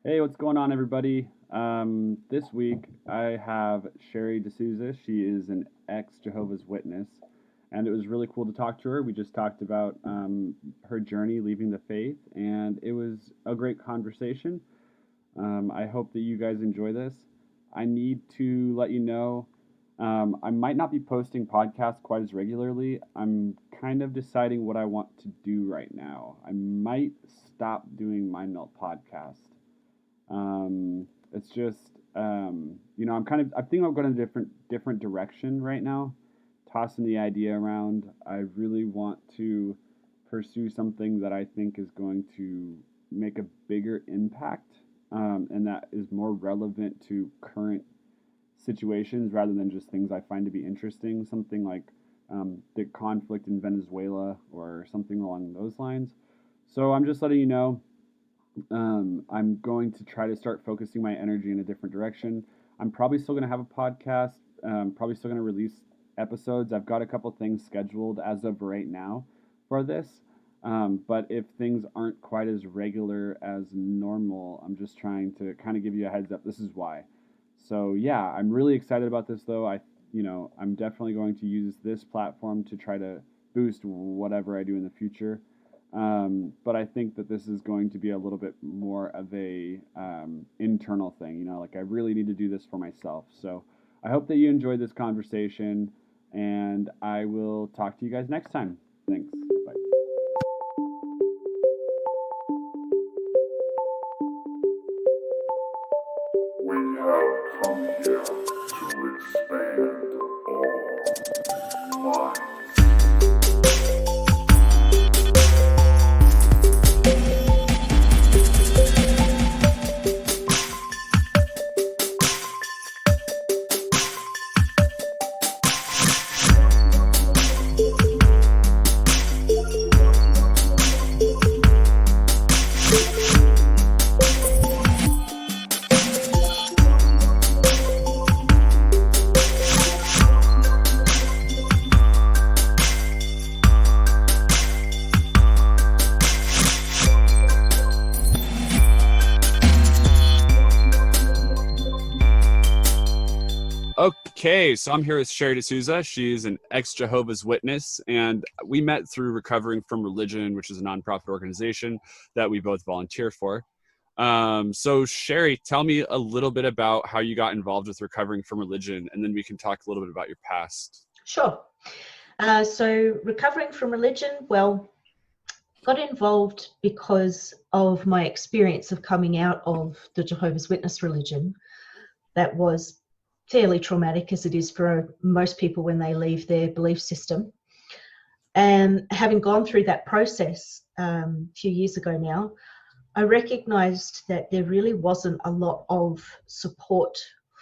Hey, what's going on, everybody? This week I have Sherrie D'Souza. She is an ex-Jehovah's Witness, and it was really cool to talk to her. We just talked about her journey leaving the faith, and it was a great conversation. I hope that you guys enjoy this. I need to let you know I might not be posting podcasts quite as regularly. I'm kind of deciding what I want to do right now. I might stop doing Mind Melt podcast. It's just I think I'm going a different direction right now, tossing the idea around. I really want to pursue something that I think is going to make a bigger impact, and that is more relevant to current situations rather than just things I find to be interesting. Something like the conflict in Venezuela or something along those lines. So I'm just letting you know I'm going to try to start focusing my energy in a different direction. I'm probably still going to have a podcast, probably still going to release episodes. I've got a couple things scheduled as of right now for this. But if things aren't quite as regular as normal, I'm just trying to kind of give you a heads up. This is why. So yeah, I'm really excited about this though. I'm definitely going to use this platform to try to boost whatever I do in the future. But I think that this is going to be a little bit more of a internal thing. Like I really need to do this for myself. So I hope that you enjoyed this conversation, and I will talk to you guys next time. Thanks. Bye. We have come here to expand all minds. Okay, so I'm here with Sherrie D'Souza. She's an ex-Jehovah's Witness, and we met through Recovering from Religion, which is a nonprofit organization that we both volunteer for. So Sherrie, tell me a little bit about how you got involved with Recovering from Religion, and then we can talk a little bit about your past. Sure. So Recovering from Religion, well, got involved because of my experience of coming out of the Jehovah's Witness religion. That was fairly traumatic, as it is for most people when they leave their belief system. And having gone through that process a few years ago now, I recognised that there really wasn't a lot of support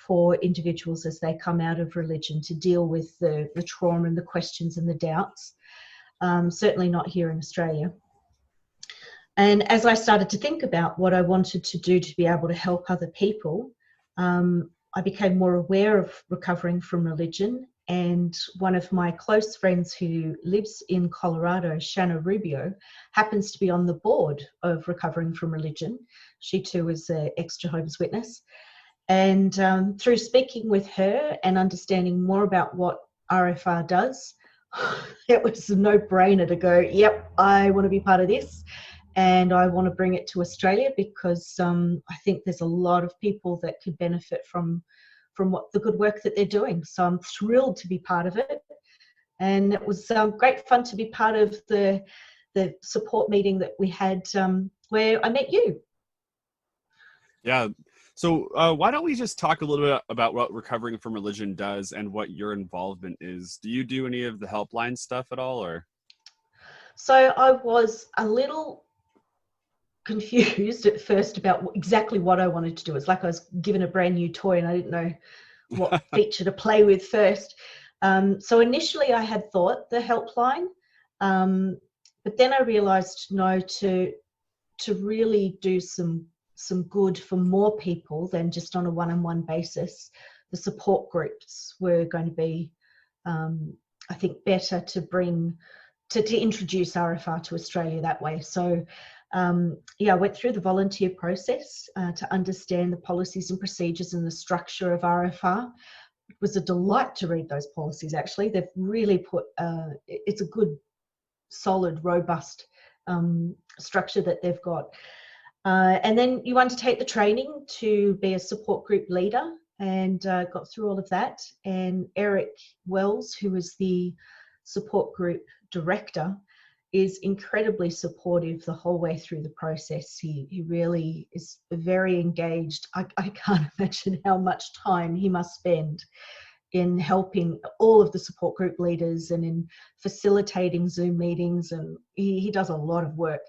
for individuals as they come out of religion to deal with the trauma and the questions and the doubts, certainly not here in Australia. And as I started to think about what I wanted to do to be able to help other people, I became more aware of recovering from religion, and one of my close friends who lives in Colorado, Shanna Rubio, happens to be on the board of Recovering from Religion. She too is an ex-Jehovah's Witness. And through speaking with her and understanding more about what RFR does, it was a no-brainer to go, yep, I want to be part of this. And I want to bring it to Australia because I think there's a lot of people that could benefit from what the good work that they're doing. So I'm thrilled to be part of it. And it was great fun to be part of the support meeting that we had where I met you. Yeah. So why don't we just talk a little bit about what Recovering from Religion does and what your involvement is? Do you do any of the helpline stuff at all, or? So I was a little confused at first about exactly what I wanted to do. It's like I was given a brand new toy and I didn't know what feature to play with first. So initially I had thought the helpline, but then I realized to really do some good for more people than just on a one-on-one basis, the support groups were going to be, I think, better to bring to introduce RFR to Australia that way. So I went through the volunteer process to understand the policies and procedures and the structure of RFR. It was a delight to read those policies, actually. They've really put, it's a good, solid, robust structure that they've got. And then you undertake the training to be a support group leader, and got through all of that. And Eric Wells, who is the support group director, is incredibly supportive the whole way through the process. He really is very engaged. I can't imagine how much time he must spend in helping all of the support group leaders and in facilitating Zoom meetings, and he does a lot of work.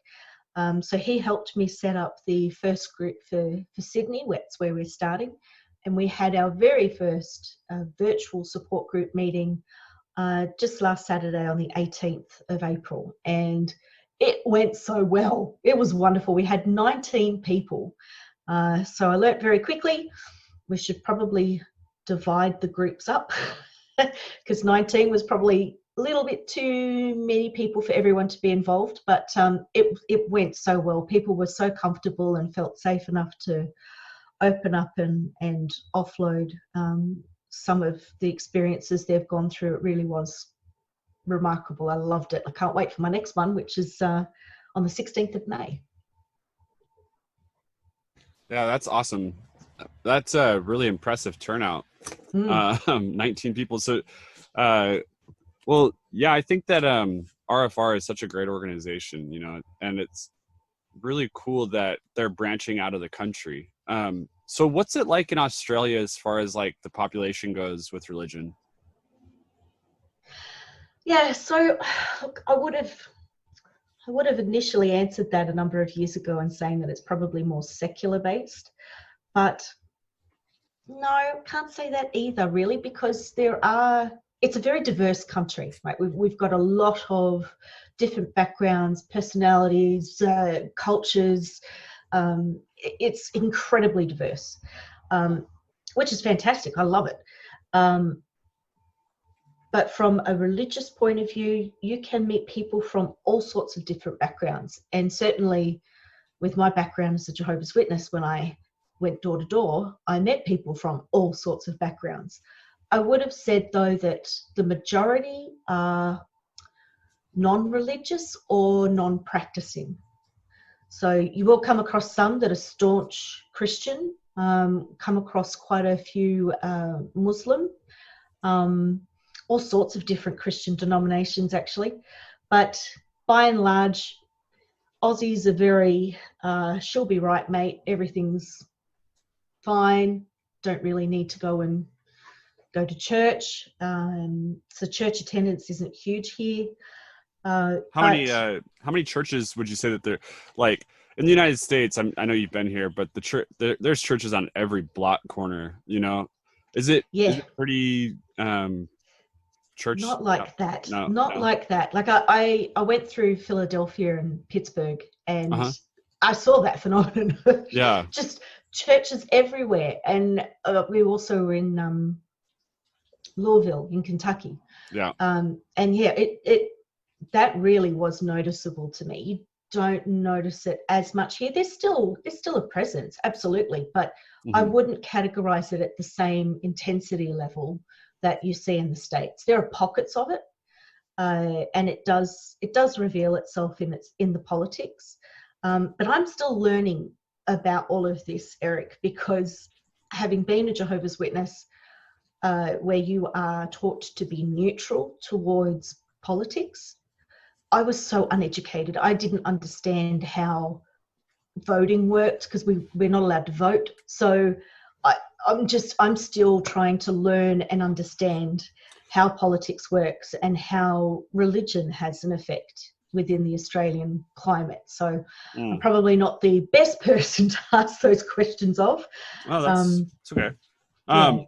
So he helped me set up the first group for Sydney, that's where we're starting. And we had our very first virtual support group meeting just last Saturday on the 18th of April. And it went so well. It was wonderful. We had 19 people. So I learnt very quickly, we should probably divide the groups up because 19 was probably a little bit too many people for everyone to be involved, but it went so well. People were so comfortable and felt safe enough to open up and offload some of the experiences they've gone through. It really was remarkable. I loved it. I can't wait for my next one, which is on the 16th of May. Yeah, that's awesome. That's a really impressive turnout. 19 people. So, well, yeah, I think that RFR is such a great organization, you know, and it's really cool that they're branching out of the country. So what's it like in Australia as far as like the population goes with religion? Yeah, so look, I would have initially answered that a number of years ago and saying that it's probably more secular based, but no, can't say that either really, because it's a very diverse country, right? We've got a lot of different backgrounds, personalities, cultures. It's incredibly diverse, which is fantastic. I love it. But from a religious point of view, you can meet people from all sorts of different backgrounds. And certainly with my background as a Jehovah's Witness, when I went door to door, I met people from all sorts of backgrounds. I would have said, though, that the majority are non-religious or non-practicing. So you will come across some that are staunch Christian, come across quite a few Muslim, all sorts of different Christian denominations actually. But by and large, Aussies are very, she'll be right, mate, everything's fine, don't really need to go to church. So church attendance isn't huge here. How many churches would you say that they're like in the United States? I know you've been here, but there's churches on every block corner. You know, is it pretty church? Not like that. No. Like that. Like I went through Philadelphia and Pittsburgh, and I saw that phenomenon. Yeah, just churches everywhere, and we also were in Louisville in Kentucky. Yeah, and yeah, it that really was noticeable to me. You don't notice it as much here. There's still a presence, absolutely, but I wouldn't categorize it at the same intensity level that you see in the States. There are pockets of it, and it does reveal itself in the politics. But I'm still learning about all of this, Eric, because having been a Jehovah's Witness, where you are taught to be neutral towards politics, I was so uneducated. I didn't understand how voting worked because we're not allowed to vote. So I'm still trying to learn and understand how politics works and how religion has an effect within the Australian climate. So I'm probably not the best person to ask those questions of. Oh, that's okay. Yeah.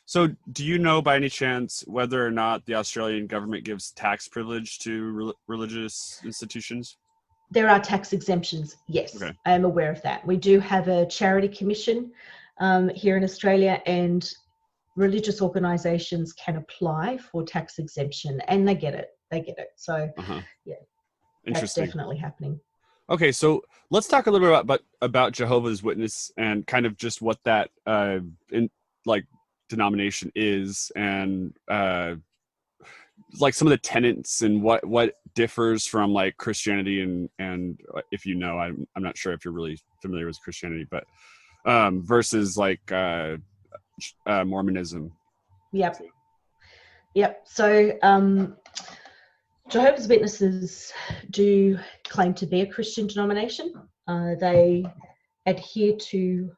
So do you know by any chance whether or not the Australian government gives tax privilege to religious institutions? There are tax exemptions, yes. Okay. I am aware of that. We do have a charity commission here in Australia, and religious organisations can apply for tax exemption, and they get it. So, yeah, that's Interesting. definitely happening. Okay, so let's talk a little bit about Jehovah's Witness and kind of just what that in like denomination is, and like some of the tenets and what differs from like Christianity, and if you know, I'm not sure if you're really familiar with Christianity, but versus like Mormonism. Yep. Yep. So Jehovah's Witnesses do claim to be a Christian denomination. They adhere to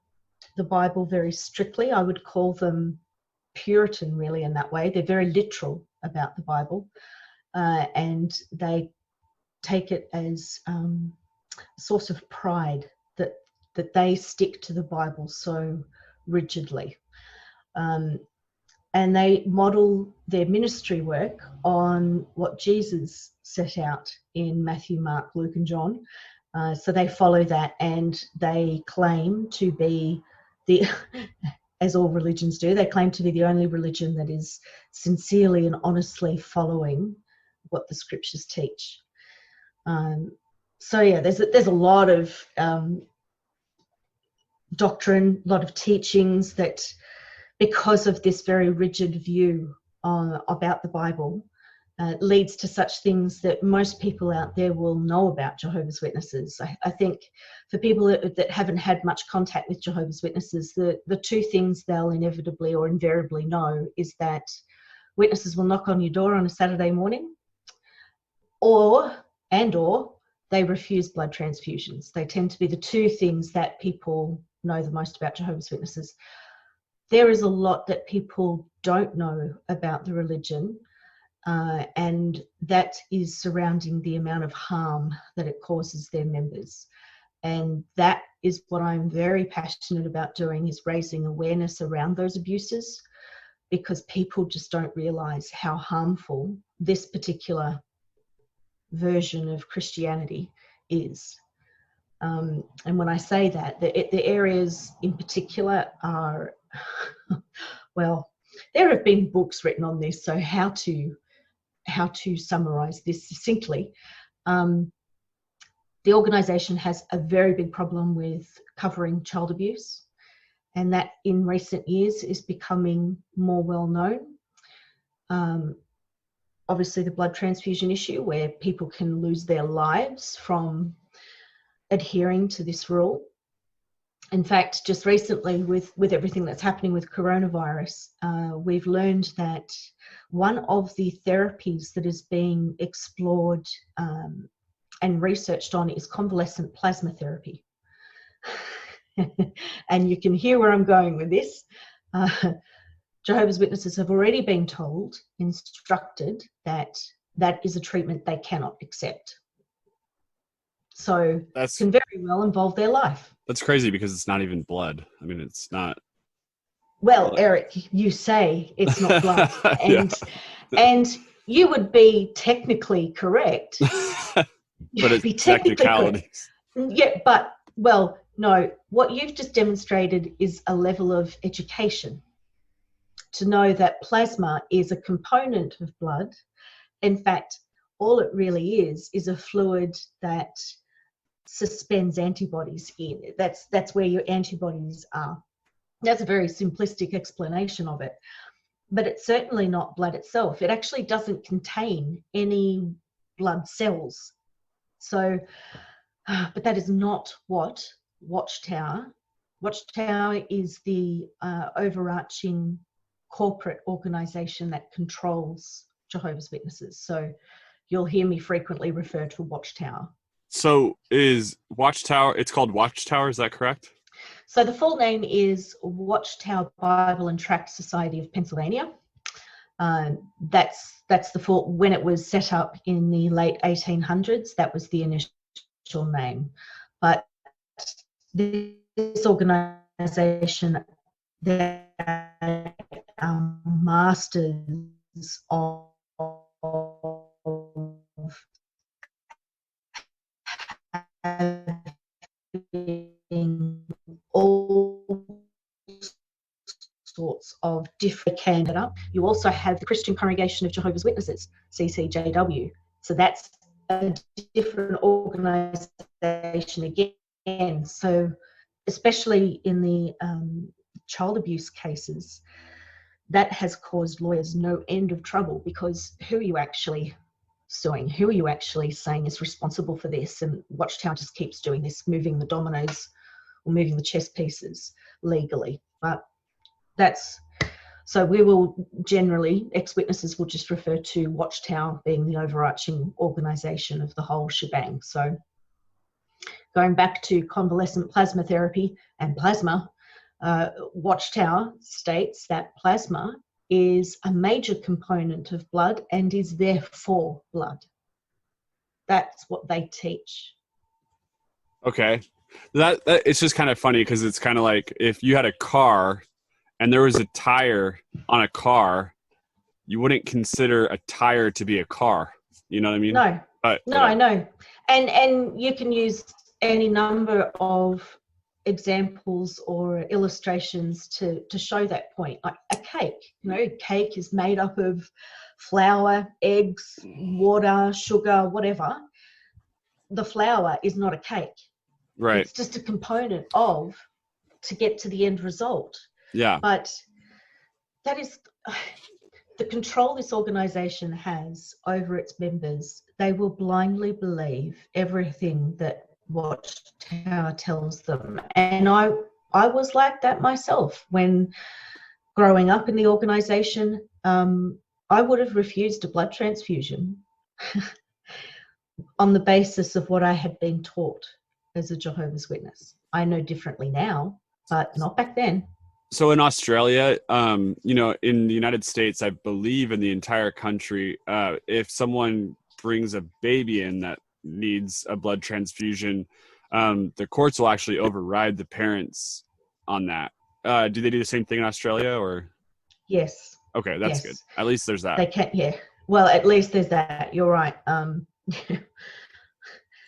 the Bible very strictly. I would call them Puritan, really, in that way. They're very literal about the Bible, and they take it as a source of pride that they stick to the Bible so rigidly. And they model their ministry work on what Jesus set out in Matthew, Mark, Luke, and John. So they follow that, and they claim to be as all religions do, they claim to be the only religion that is sincerely and honestly following what the scriptures teach. So yeah, there's a lot of doctrine, a lot of teachings that, because of this very rigid view about the Bible, leads to such things that most people out there will know about Jehovah's Witnesses. I think for people that haven't had much contact with Jehovah's Witnesses, the two things they'll inevitably or invariably know is that witnesses will knock on your door on a Saturday morning, or they refuse blood transfusions. They tend to be the two things that people know the most about Jehovah's Witnesses. There is a lot that people don't know about the religion, and that is surrounding the amount of harm that it causes their members. And that is what I'm very passionate about doing, is raising awareness around those abuses, because people just don't realize how harmful this particular version of Christianity is. And when I say that, the areas in particular are, well, there have been books written on this, so how to summarize this succinctly. The organization has a very big problem with covering child abuse, and that in recent years is becoming more well known. Obviously the blood transfusion issue, where people can lose their lives from adhering to this rule. In fact, just recently with everything that's happening with coronavirus, we've learned that one of the therapies that is being explored and researched on is convalescent plasma therapy. And you can hear where I'm going with this. Jehovah's Witnesses have already been instructed that that is a treatment they cannot accept. So that can very well involve their life. That's crazy, because it's not even blood. I mean, it's not. Well, blood. Eric, you say it's not blood, and you would be technically correct. But it's technicalities. Yeah, but, well, no. What you've just demonstrated is a level of education to know that plasma is a component of blood. In fact, all it really is a fluid that suspends antibodies in. That's where your antibodies are. That's a very simplistic explanation of it, but it's certainly not blood itself. It actually doesn't contain any blood cells. So, but that is not what Watchtower is the overarching corporate organization that controls Jehovah's Witnesses. So you'll hear me frequently refer to Watchtower. So is Watchtower, it's called Watchtower, is that correct? So the full name is Watchtower Bible and Tract Society of Pennsylvania. That's the full, when it was set up in the late 1800s, that was the initial name. But this organization, they're masters of all sorts of different Canada. You also have the Christian Congregation of Jehovah's Witnesses, CCJW. So that's a different organization organisation again. So especially in the child abuse cases, that has caused lawyers no end of trouble, because who are you actually suing? Who are you actually saying is responsible for this? And Watchtower just keeps doing this, moving the dominoes or moving the chess pieces legally. But that's, so we will generally, ex-witnesses will just refer to Watchtower being the overarching organisation of the whole shebang. So going back to convalescent plasma therapy and plasma, Watchtower states that plasma is a major component of blood and is therefore blood. That's what they teach. Okay. That it's just kind of funny, because it's kind of like if you had a car and there was a tire on a car, you wouldn't consider a tire to be a car. You know what I mean? No, But no, I know. And you can use any number of examples or illustrations to show that point. Like a cake, cake is made up of flour, eggs, water, sugar, whatever. The flour is not a cake. Right. It's just a component of to get to the end result. Yeah. But that is the control this organisation has over its members. They will blindly believe everything that Watchtower tells them. And I was like that myself when growing up in the organisation. I would have refused a blood transfusion on the basis of what I had been taught as a Jehovah's Witness. I know differently now, but not back then. So in Australia, in the United States, I believe in the entire country, if someone brings a baby in that needs a blood transfusion, the courts will actually override the parents on that. Do they do the same thing in Australia, or? Yes. Okay, that's good. At least there's that. They can, yeah. Well, at least there's that. You're right.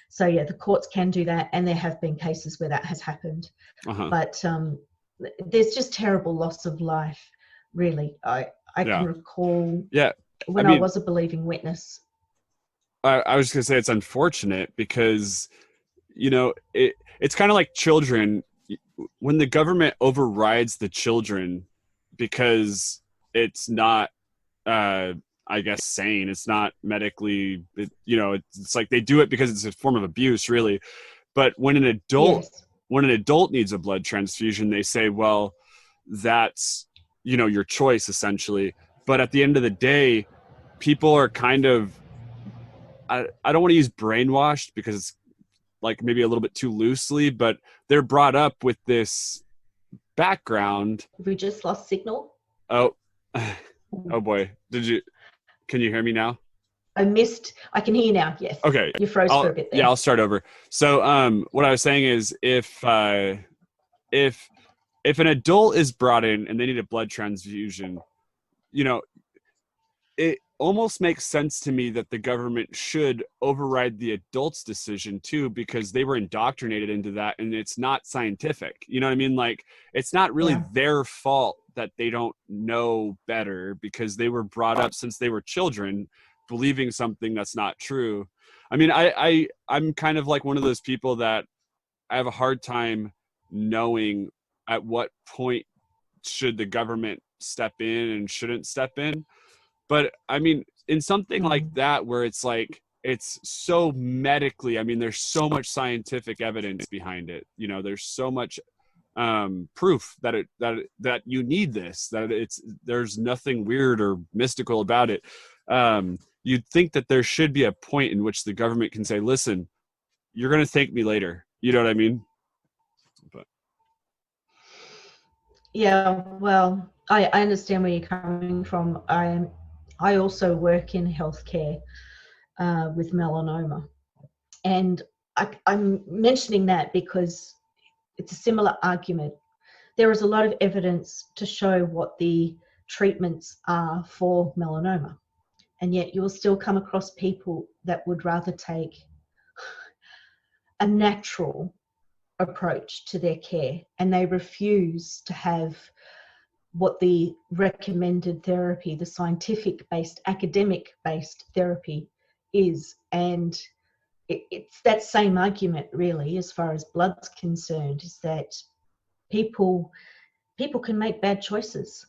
So yeah, the courts can do that, and there have been cases where that has happened. But there's just terrible loss of life, really. I can recall when I was a believing witness. I was going to say it's unfortunate because, it's kind of like children. When the government overrides the children because it's not, I guess, sane, it's not medically, it's like they do it because it's a form of abuse, really. But when an adult needs a blood transfusion, they say, well, that's, your choice, essentially. But at the end of the day, people are kind of, I don't want to use brainwashed because it's like maybe a little bit too loosely, but they're brought up with this background. We just lost signal. Oh boy. Can you hear me now? I can hear you now. Yes. Okay. You froze for a bit there. Yeah, I'll start over. So what I was saying is if an adult is brought in and they need a blood transfusion, it almost makes sense to me that the government should override the adult's decision too, because they were indoctrinated into that and it's not scientific. You know what I mean? Like, it's not really their fault that they don't know better, because they were brought up since they were children believing something that's not true. I mean, I'm kind of like one of those people that I have a hard time knowing at what point should the government step in and shouldn't step in. But I mean, in something like that, where it's like, it's so medically, I mean, there's so much scientific evidence behind it. There's so much proof that you need this, that there's nothing weird or mystical about it. You'd think that there should be a point in which the government can say, listen, you're going to thank me later. You know what I mean? But yeah, well, I understand where you're coming from. I also work in healthcare with melanoma, and I'm mentioning that because it's a similar argument. There is a lot of evidence to show what the treatments are for melanoma, and yet you'll still come across people that would rather take a natural approach to their care, and they refuse to have what the recommended therapy, the scientific-based, academic-based therapy is. And it's that same argument really, as far as blood's concerned, is that people can make bad choices.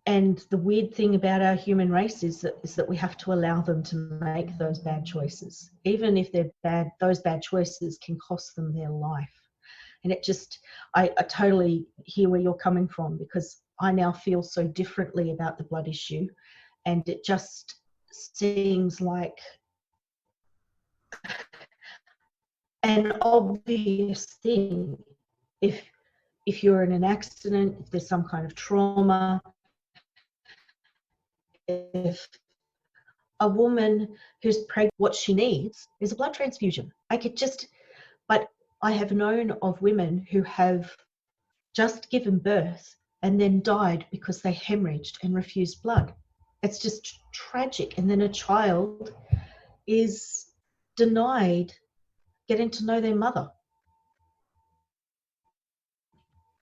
And the weird thing about our human race is that we have to allow them to make those bad choices. Even if they're bad, those bad choices can cost them their life. And it just, I totally hear where you're coming from, because I now feel so differently about the blood issue. And it just seems like an obvious thing. If you're in an accident, if there's some kind of trauma, if a woman who's pregnant, what she needs is a blood transfusion. But I have known of women who have just given birth and then died because they hemorrhaged and refused blood. It's just tragic. And then a child is denied getting to know their mother.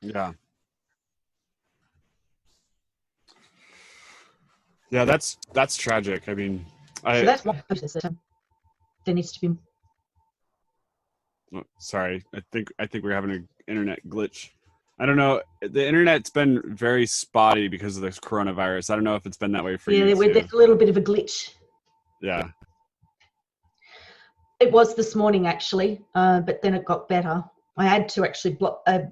Yeah. Yeah, that's tragic. I mean, So that's one process that there needs to be. Oh, sorry, I think we're having an internet glitch. I don't know. The internet's been very spotty because of this coronavirus. I don't know if it's been that way for you too. There's a little bit of a glitch. Yeah. It was this morning actually, but then it got better. I had to actually block. I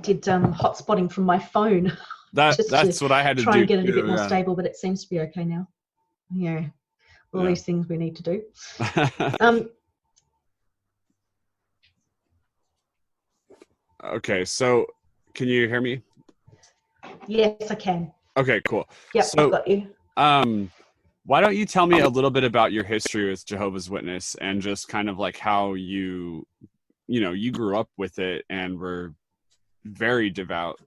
did hotspotting from my phone. That's what I had to do. Try and get it a bit more stable, but it seems to be okay now. Yeah, all these things we need to do. Okay, so can you hear me? Yes, I can. Okay, cool. Yep, so, I've got you. Why don't you tell me a little bit about your history with Jehovah's Witness, and just kind of like how you grew up with it and were very devout.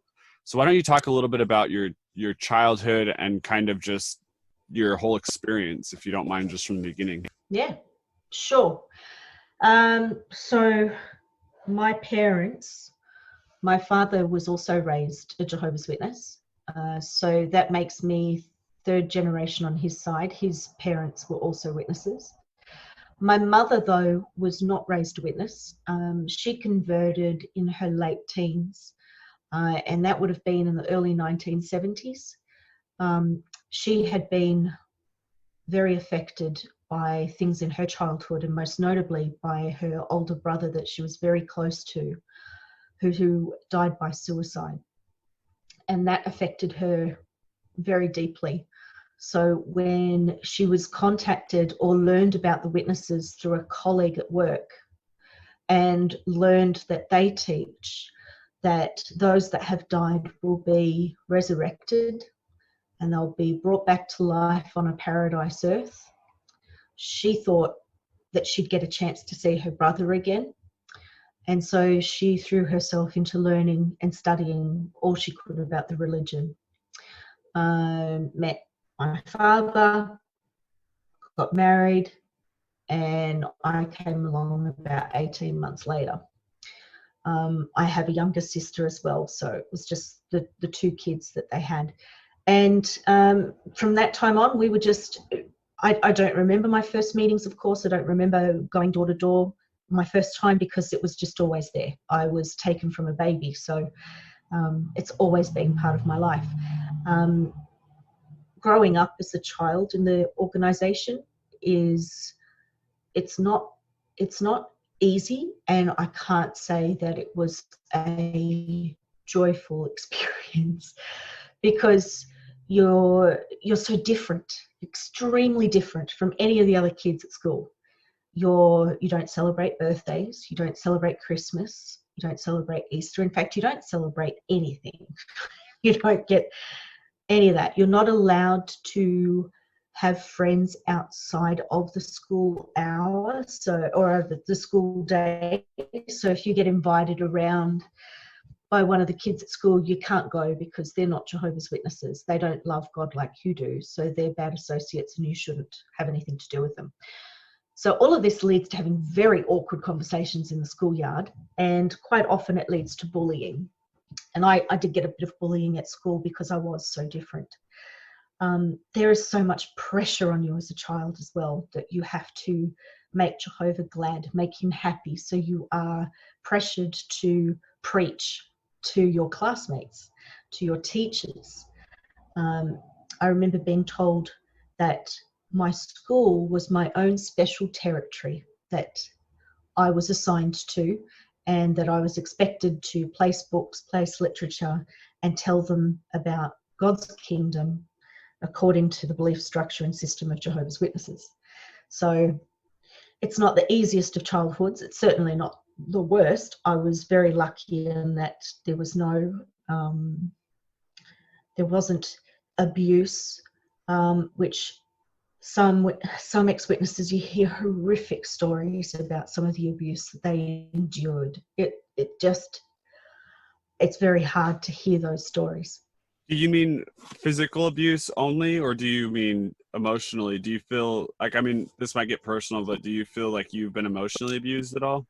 So why don't you talk a little bit about your childhood and kind of just your whole experience, if you don't mind, just from the beginning? Yeah, sure. So my parents, my father was also raised a Jehovah's Witness. So that makes me third generation on his side. His parents were also witnesses. My mother, though, was not raised a witness. She converted in her late teens, and that would have been in the early 1970s. She had been very affected by things in her childhood, and most notably by her older brother that she was very close to, who died by suicide. And that affected her very deeply. So when she was contacted or learned about the witnesses through a colleague at work, and learned that they teach that those that have died will be resurrected and they'll be brought back to life on a paradise earth, she thought that she'd get a chance to see her brother again. And so she threw herself into learning and studying all she could about the religion. Met my father, got married, and I came along about 18 months later. I have a younger sister as well, so it was just the two kids that they had. And from that time on, we were just, I don't remember my first meetings, of course. I don't remember going door to door my first time, because it was just always there. I was taken from a baby, so it's always been part of my life. Growing up as a child in the organisation it's not easy, and I can't say that it was a joyful experience, because you're so different, extremely different from any of the other kids at school. You don't celebrate birthdays, you don't celebrate Christmas, you don't celebrate Easter. In fact, you don't celebrate anything. You don't get any of that. You're not allowed to have friends outside of the school hour, or the school day. So if you get invited around by one of the kids at school, you can't go, because they're not Jehovah's Witnesses. They don't love God like you do, so they're bad associates and you shouldn't have anything to do with them. So all of this leads to having very awkward conversations in the schoolyard, and quite often it leads to bullying. And I did get a bit of bullying at school because I was so different. There is so much pressure on you as a child as well, that you have to make Jehovah glad, make him happy. So you are pressured to preach to your classmates, to your teachers. I remember being told that my school was my own special territory that I was assigned to, and that I was expected to place books, place literature, and tell them about God's kingdom according to the belief structure and system of Jehovah's Witnesses. So it's not the easiest of childhoods. It's certainly not the worst. I was very lucky in that there was there wasn't abuse, which some ex-witnesses, you hear horrific stories about some of the abuse that they endured. It's very hard to hear those stories. Do you mean physical abuse only, or do you mean emotionally? Do you feel like, I mean, this might get personal, but do you feel like you've been emotionally abused at all?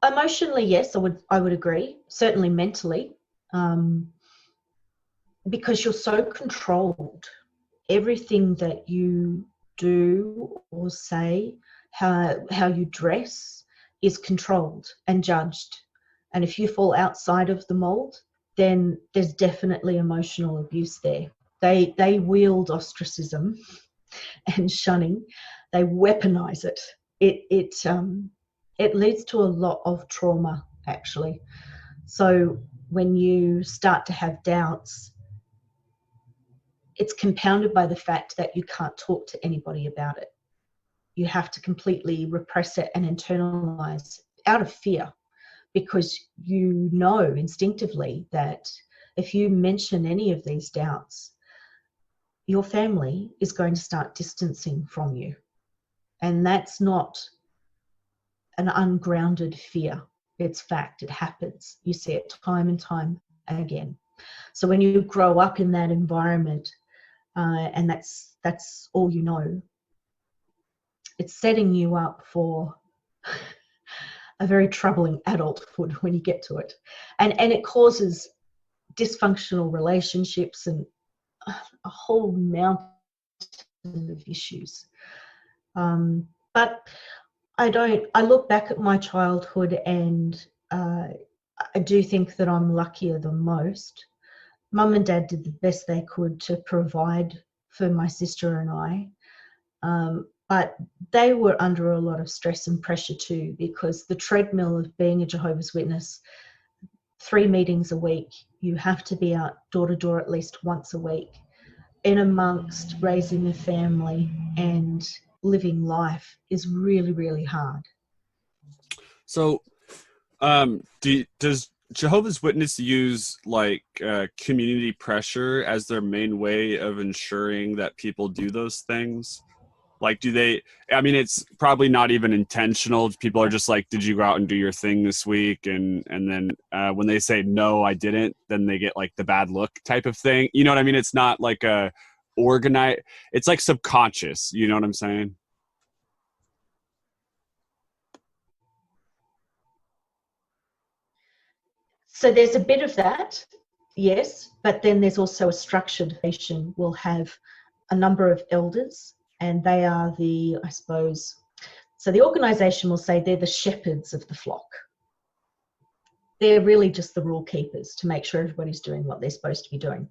Emotionally, yes, I would agree. Certainly mentally, because you're so controlled. Everything that you do or say, how you dress, is controlled and judged. And if you fall outside of the mold, then there's definitely emotional abuse there. They wield ostracism and shunning. They weaponize it. It leads to a lot of trauma, actually. So when you start to have doubts, it's compounded by the fact that you can't talk to anybody about it. You have to completely repress it and internalize out of fear, because you know instinctively that if you mention any of these doubts, your family is going to start distancing from you. And that's not an ungrounded fear. It's fact. It happens. You see it time and time again. So when you grow up in that environment, and that's all you know, it's setting you up for a very troubling adulthood when you get to it. And it causes dysfunctional relationships and a whole mountain of issues. But I look back at my childhood, and I do think that I'm luckier than most. Mum and Dad did the best they could to provide for my sister and I. But they were under a lot of stress and pressure too, because the treadmill of being a Jehovah's Witness, 3 meetings a week, you have to be out door to door at least once a week, in amongst raising a family and living life, is really, really hard. So does Jehovah's Witness use like community pressure as their main way of ensuring that people do those things? Like, do they, I mean, it's probably not even intentional. People are just like, did you go out and do your thing this week? And then when they say, no, I didn't, then they get like the bad look type of thing. You know what I mean? It's not like a organized, it's like subconscious. You know what I'm saying? So there's a bit of that, yes, but then there's also a structured nation will have a number of elders, and they are the, I suppose, so the organisation will say they're the shepherds of the flock. They're really just the rule keepers to make sure everybody's doing what they're supposed to be doing.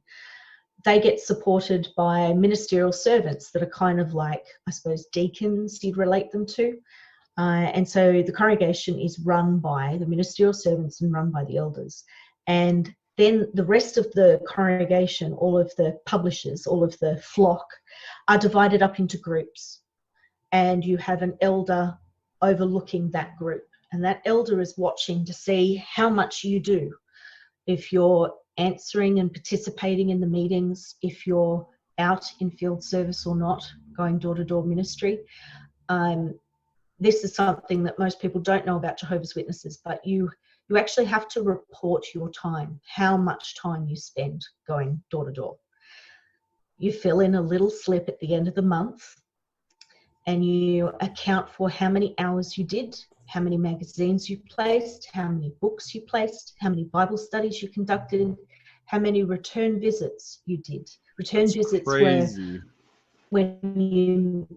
They get supported by ministerial servants that are kind of like, I suppose, deacons you'd relate them to. And so the congregation is run by the ministerial servants and run by the elders. And then the rest of the congregation, all of the publishers, all of the flock, are divided up into groups. And you have an elder overlooking that group. And that elder is watching to see how much you do. If you're answering and participating in the meetings, if you're out in field service or not, going door-to-door ministry. This is something that most people don't know about Jehovah's Witnesses, but you actually have to report your time, how much time you spend going door to door. You fill in a little slip at the end of the month, and you account for how many hours you did, how many magazines you placed, how many books you placed, how many Bible studies you conducted, how many return visits you did. Return visits were when you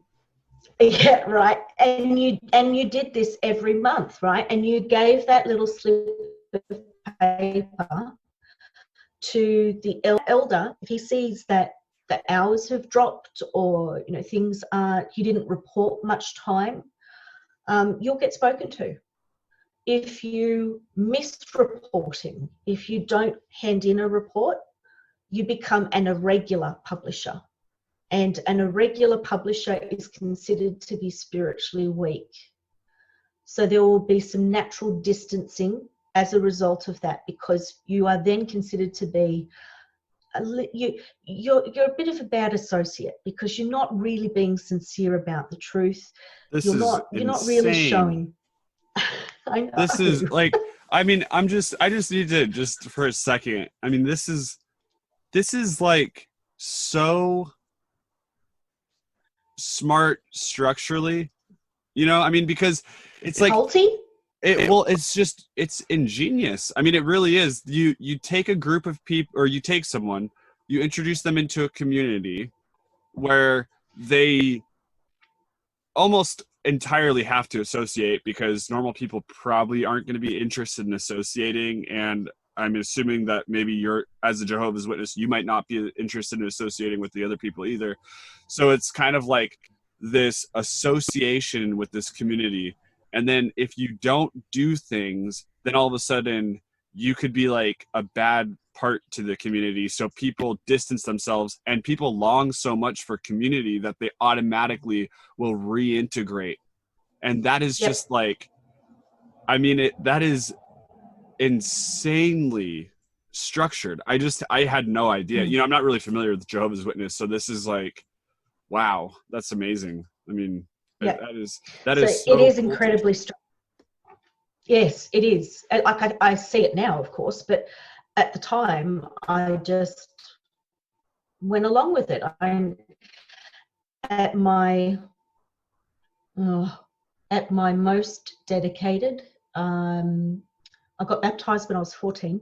Yeah, right. And you did this every month, right? And you gave that little slip of paper to the elder. If he sees that the hours have dropped, or things are, you didn't report much time, you'll get spoken to. If you miss reporting, if you don't hand in a report, you become an irregular publisher. And an irregular publisher is considered to be spiritually weak. So there will be some natural distancing as a result of that, because you are then considered to be you're a bit of a bad associate, because you're not really being sincere about the truth. This You're is not really insane. showing. I know. This is like, I mean, I just need to, just for a second. I mean, this is like so smart structurally, I mean, because it's like, Culty? it's ingenious. I mean, it really is. You take a group of people, or you take someone, you introduce them into a community where they almost entirely have to associate, because normal people probably aren't going to be interested in associating. And I'm assuming that maybe you're, as a Jehovah's Witness, you might not be interested in associating with the other people either. So it's kind of like this association with this community. And then if you don't do things, then all of a sudden you could be like a bad part to the community. So people distance themselves, and people long so much for community that they automatically will reintegrate. And that is just like, I mean, that is insanely structured. I had no idea. I'm not really familiar with Jehovah's Witness, so this is like, wow, that's amazing. I mean, that is so it is cool. incredibly Yes, it is. Like I see it now, of course, but at the time I just went along with it. I'm at my most dedicated. I got baptized when I was 14,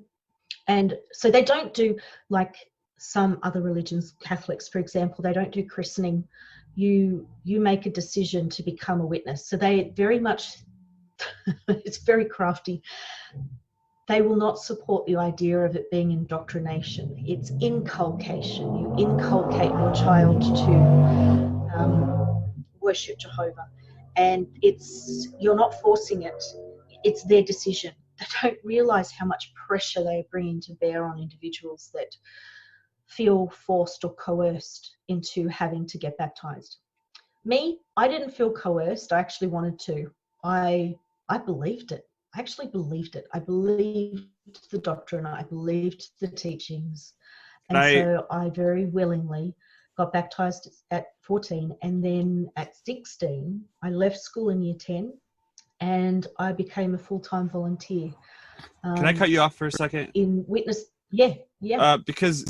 and so they don't do like some other religions. Catholics, for example, they don't do christening. You make a decision to become a witness. So they very much it's very crafty. They will not support the idea of it being indoctrination. It's inculcation. You inculcate your child to worship Jehovah, and you're not forcing it. It's their decision. They don't realise how much pressure they are bringing to bear on individuals that feel forced or coerced into having to get baptized. Me, I didn't feel coerced. I actually wanted to. I believed it. I actually believed it. I believed the doctrine. I believed the teachings. And so I very willingly got baptized at 14. And then at 16, I left school in year 10 and I became a full-time volunteer. Can I cut you off for a second? In witness, yeah. Because,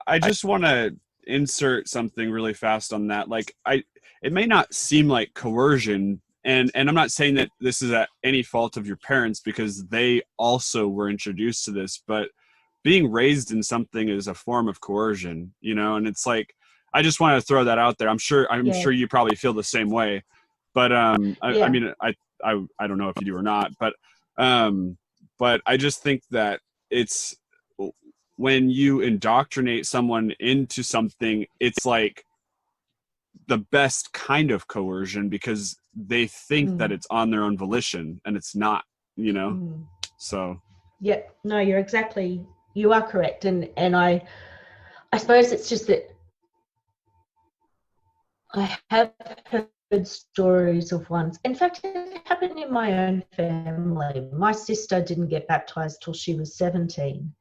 I just want to insert something really fast on that. Like, it may not seem like coercion, and I'm not saying that this is at any fault of your parents, because they also were introduced to this, but being raised in something is a form of coercion, and it's like, I just want to throw that out there. I'm sure you probably feel the same way, but I mean, I don't know if you do or not, but I just think that it's, when you indoctrinate someone into something, it's like the best kind of coercion, because they think that it's on their own volition, and it's not, so. Yeah, no, you are correct. And I suppose it's just that I have heard stories of ones. In fact, it happened in my own family. My sister didn't get baptized till she was 17.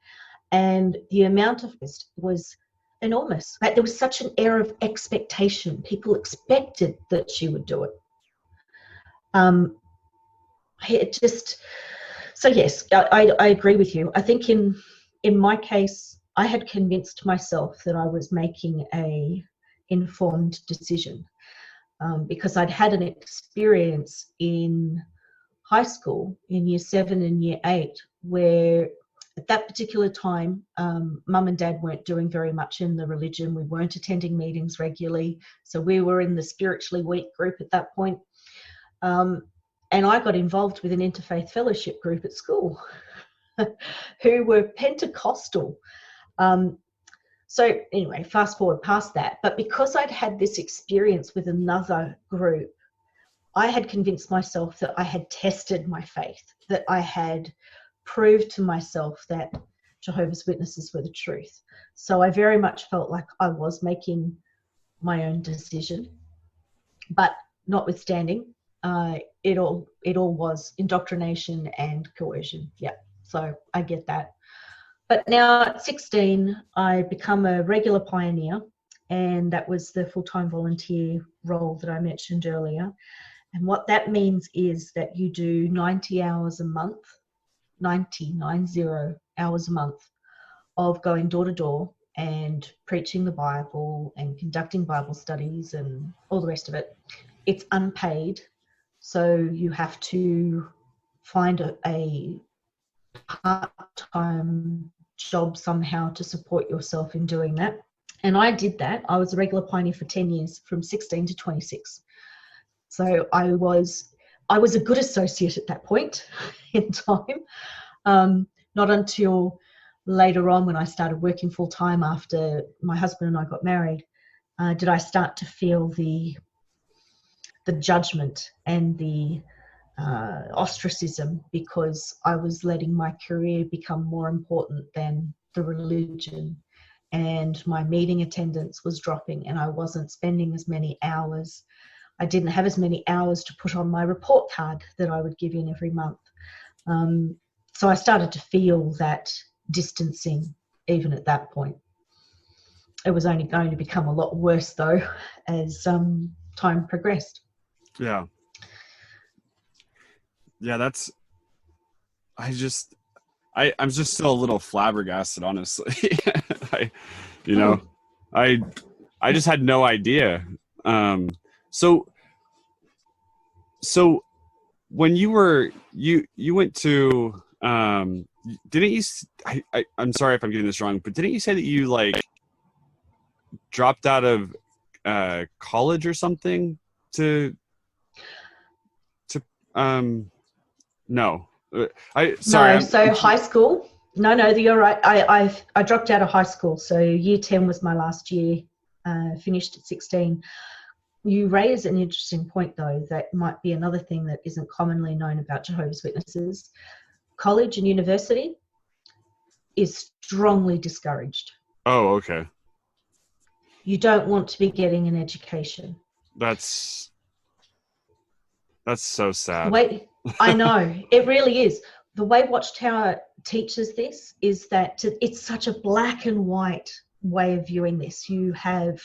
And the amount of it was enormous. Like, there was such an air of expectation. People expected that she would do it. So yes, I agree with you. I think in my case, I had convinced myself that I was making a informed decision, because I'd had an experience in high school in year 7 and year 8 where At that particular time, mum and dad weren't doing very much in the religion. We weren't attending meetings regularly. So we were in the spiritually weak group at that point. And I got involved with an interfaith fellowship group at school who were Pentecostal. So anyway, fast forward past that. But because I'd had this experience with another group, I had convinced myself that I had tested my faith, that I had proved to myself that Jehovah's Witnesses were the truth. So I very much felt like I was making my own decision. But notwithstanding, it all was indoctrination and coercion. Yeah, so I get that. But now at 16, I become a regular pioneer, and that was the full-time volunteer role that I mentioned earlier. And what that means is that you do 90 hours a month, 90 hours a month of going door to door and preaching the Bible and conducting Bible studies and all the rest of it. It's unpaid, so you have to find a part-time job somehow to support yourself in doing that. And I did that. I was a regular pioneer for 10 years, from 16 to 26. So I was a good associate at that point in time. Not until later on, when I started working full time after my husband and I got married, did I start to feel the judgment and the ostracism, because I was letting my career become more important than the religion, and my meeting attendance was dropping, and I wasn't spending as many hours. I didn't have as many hours to put on my report card that I would give in every month. So I started to feel that distancing even at that point. It was only going to become a lot worse though as time progressed. Yeah. Yeah, I'm just still a little flabbergasted, honestly. I just had no idea. So when you went to, didn't you, I'm sorry if I'm getting this wrong, but didn't you say that you like dropped out of college or something to no. So high school. No, you're right. I dropped out of high school. So year 10 was my last year, finished at 16. You raise an interesting point, though, that might be another thing that isn't commonly known about Jehovah's Witnesses. College and university is strongly discouraged. Oh, okay. You don't want to be getting an education. That's so sad. I know, it really is. The way Watchtower teaches this is that it's such a black and white way of viewing this. You have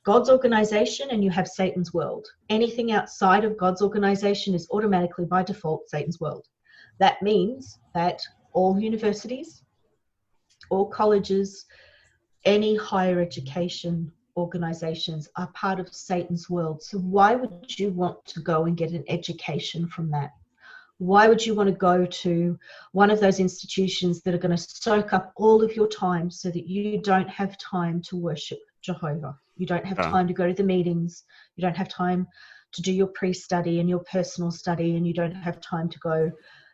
God's organization and you have Satan's world. Anything outside of God's organization is automatically by default Satan's world. That means that all universities, all colleges, any higher education organizations are part of Satan's world. So why would you want to go and get an education from that? Why would you want to go to one of those institutions that are going to soak up all of your time so that you don't have time to worship Jehovah? You don't have time to go to the meetings. You don't have time to do your pre-study and your personal study, and you don't have time to go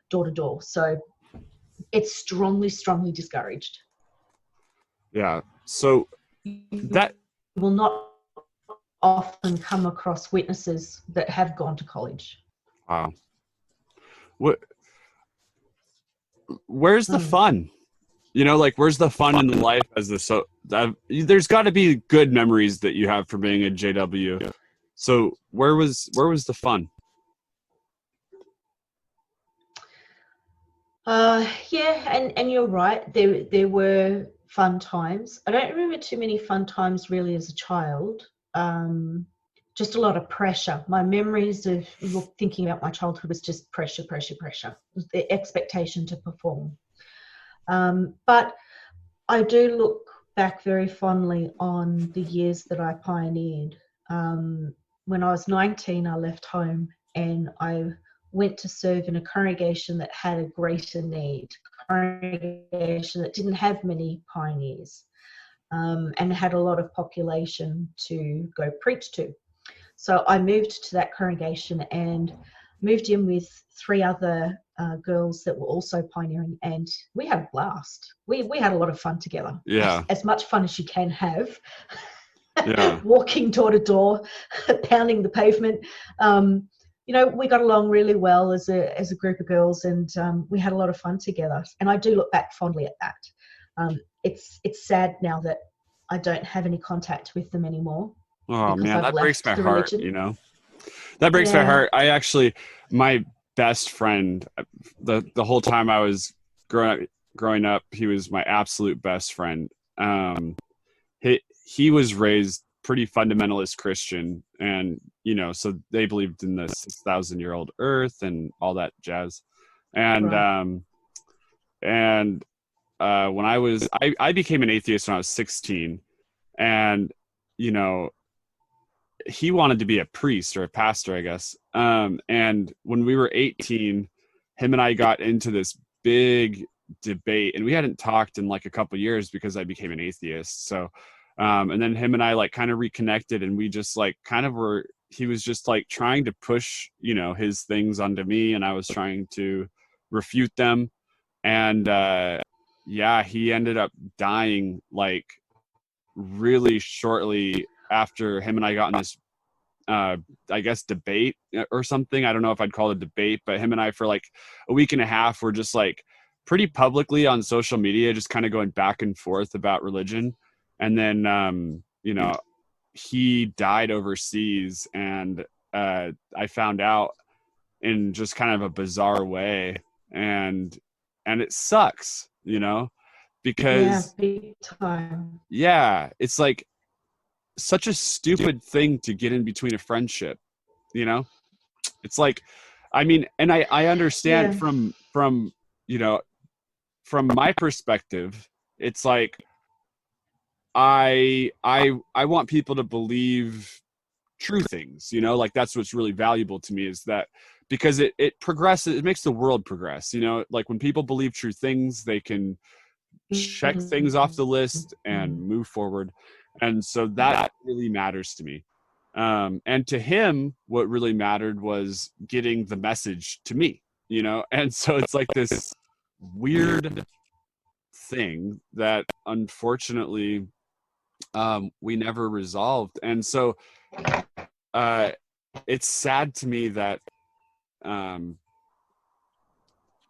door to door. So it's strongly, strongly discouraged. Yeah. So that will not often come across witnesses that have gone to college. Wow. Where's the fun? Where's the fun in the life as there's got to be good memories that you have from being a JW. So where was the fun? Yeah, and you're right. There were fun times. I don't remember too many fun times really as a child. Just a lot of pressure. My memories of thinking about my childhood was just pressure. The expectation to perform. But I do look back very fondly on the years that I pioneered. When I was 19, I left home and I went to serve in a congregation that had a greater need, congregation that didn't have many pioneers, and had a lot of population to go preach to. So I moved to that congregation and moved in with 3 other girls that were also pioneering, and we had a blast. We had a lot of fun together. Yeah. As much fun as you can have. Yeah. Walking door to door, pounding the pavement. We got along really well as a group of girls, and we had a lot of fun together. And I do look back fondly at that. It's sad now that I don't have any contact with them anymore. Oh man, I've that breaks left my the heart, religion. That breaks my Yeah. heart. My best friend, the whole time I was growing up, he was my absolute best friend. He was raised pretty fundamentalist Christian, and so they believed in the 6,000-year-old Earth and all that jazz. And Right. when I became an atheist when I was 16, and he wanted to be a priest or a pastor, I guess. And when we were 18, him and I got into this big debate, and we hadn't talked in like a couple of years because I became an atheist. So, and then him and I like kind of reconnected, and we just like kind of were, he was just like trying to push, his things onto me, and I was trying to refute them. And, yeah, he ended up dying like really shortly after him and I got in this, I guess, debate or something. I don't know if I'd call it a debate, but him and I for like a week and a half were just like pretty publicly on social media, just kind of going back and forth about religion. And then, he died overseas, and I found out in just kind of a bizarre way. And it sucks, because Big time. yeah, it's like such a stupid thing to get in between a friendship, it's like, I mean, and I understand from my perspective, it's like I want people to believe true things, like that's what's really valuable to me, is that because it progresses, it makes the world progress, like when people believe true things, they can check things off the list and move forward. And so that really matters to me. And to him, what really mattered was getting the message to me, and so it's like this weird thing that unfortunately we never resolved. And so it's sad to me that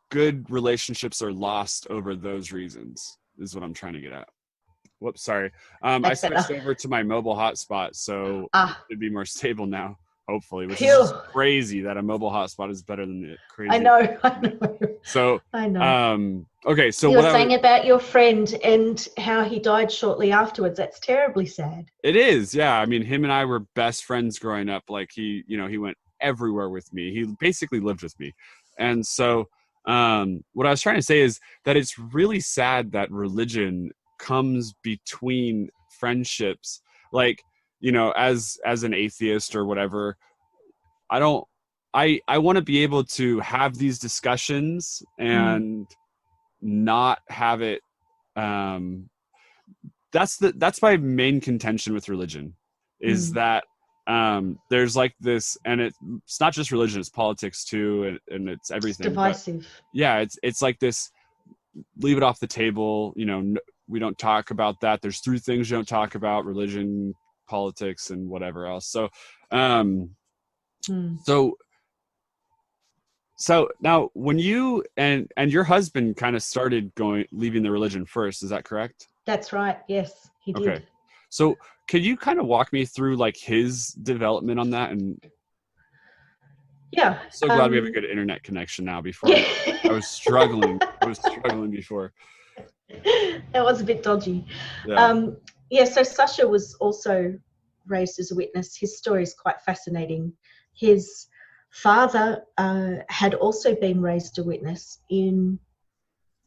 good relationships are lost over those reasons, is what I'm trying to get at. Whoops, sorry. I switched over to my mobile hotspot, so it'd be more stable now, hopefully, which is just crazy that a mobile hotspot is better than the crazy. I know. So, I know. Okay, so you were saying about your friend and how he died shortly afterwards. That's terribly sad. It is, yeah. I mean, him and I were best friends growing up. Like he went everywhere with me. He basically lived with me. And so what I was trying to say is that it's really sad that religion comes between friendships. Like, as an atheist or whatever, I want to be able to have these discussions and not have it. That's my main contention with religion, is that there's like this, and it's not just religion, it's politics too, and it's everything. It's divisive. Yeah, it's like this, leave it off the table, we don't talk about that. There's 3 things you don't talk about: religion, politics, and whatever else. So so now when you and your husband kind of started leaving the religion first, is that correct? That's right. Yes, he did. Okay. So can you kind of walk me through like his development on that? And yeah, I'm so glad we have a good internet connection now. Before I was struggling. Before. That was a bit dodgy. Yeah. So Sasha was also raised as a witness. His story is quite fascinating. His father had also been raised a witness in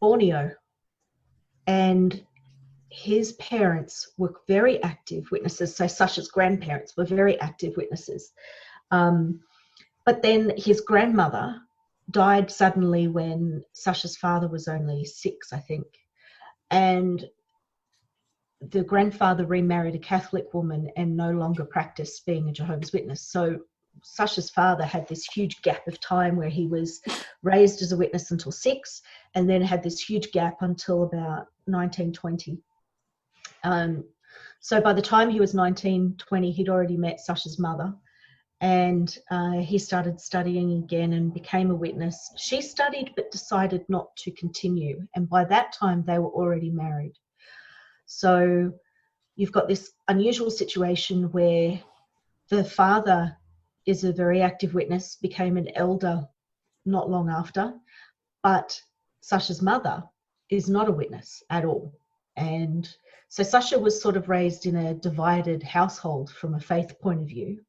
Borneo, and his parents were very active witnesses. So Sasha's grandparents were very active witnesses. But then his grandmother died suddenly when Sasha's father was only 6, I think. And the grandfather remarried a Catholic woman and no longer practiced being a Jehovah's Witness. So Sasha's father had this huge gap of time where he was raised as a witness until 6, and then had this huge gap until about 1920. So by the time he was 1920, he'd already met Sasha's mother, and he started studying again and became a witness. She studied but decided not to continue, and by that time they were already married. So you've got this unusual situation where the father is a very active witness, became an elder not long after, but Sasha's mother is not a witness at all. And so Sasha was sort of raised in a divided household from a faith point of view.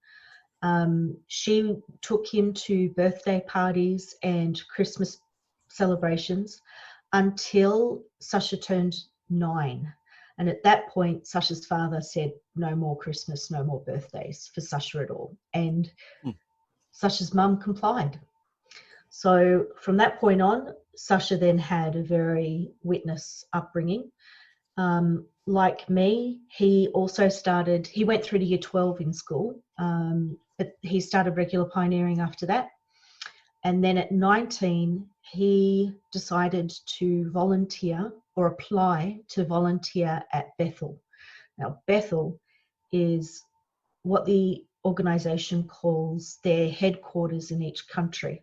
She took him to birthday parties and Christmas celebrations until Sasha turned 9. And at that point, Sasha's father said, no more Christmas, no more birthdays for Sasha at all. And Sasha's mum complied. So from that point on, Sasha then had a very witness upbringing. Like me, he also started, he went through to year 12 in school, but he started regular pioneering after that. And then at 19, he decided to volunteer or apply to volunteer at Bethel. Now, Bethel is what the organisation calls their headquarters in each country.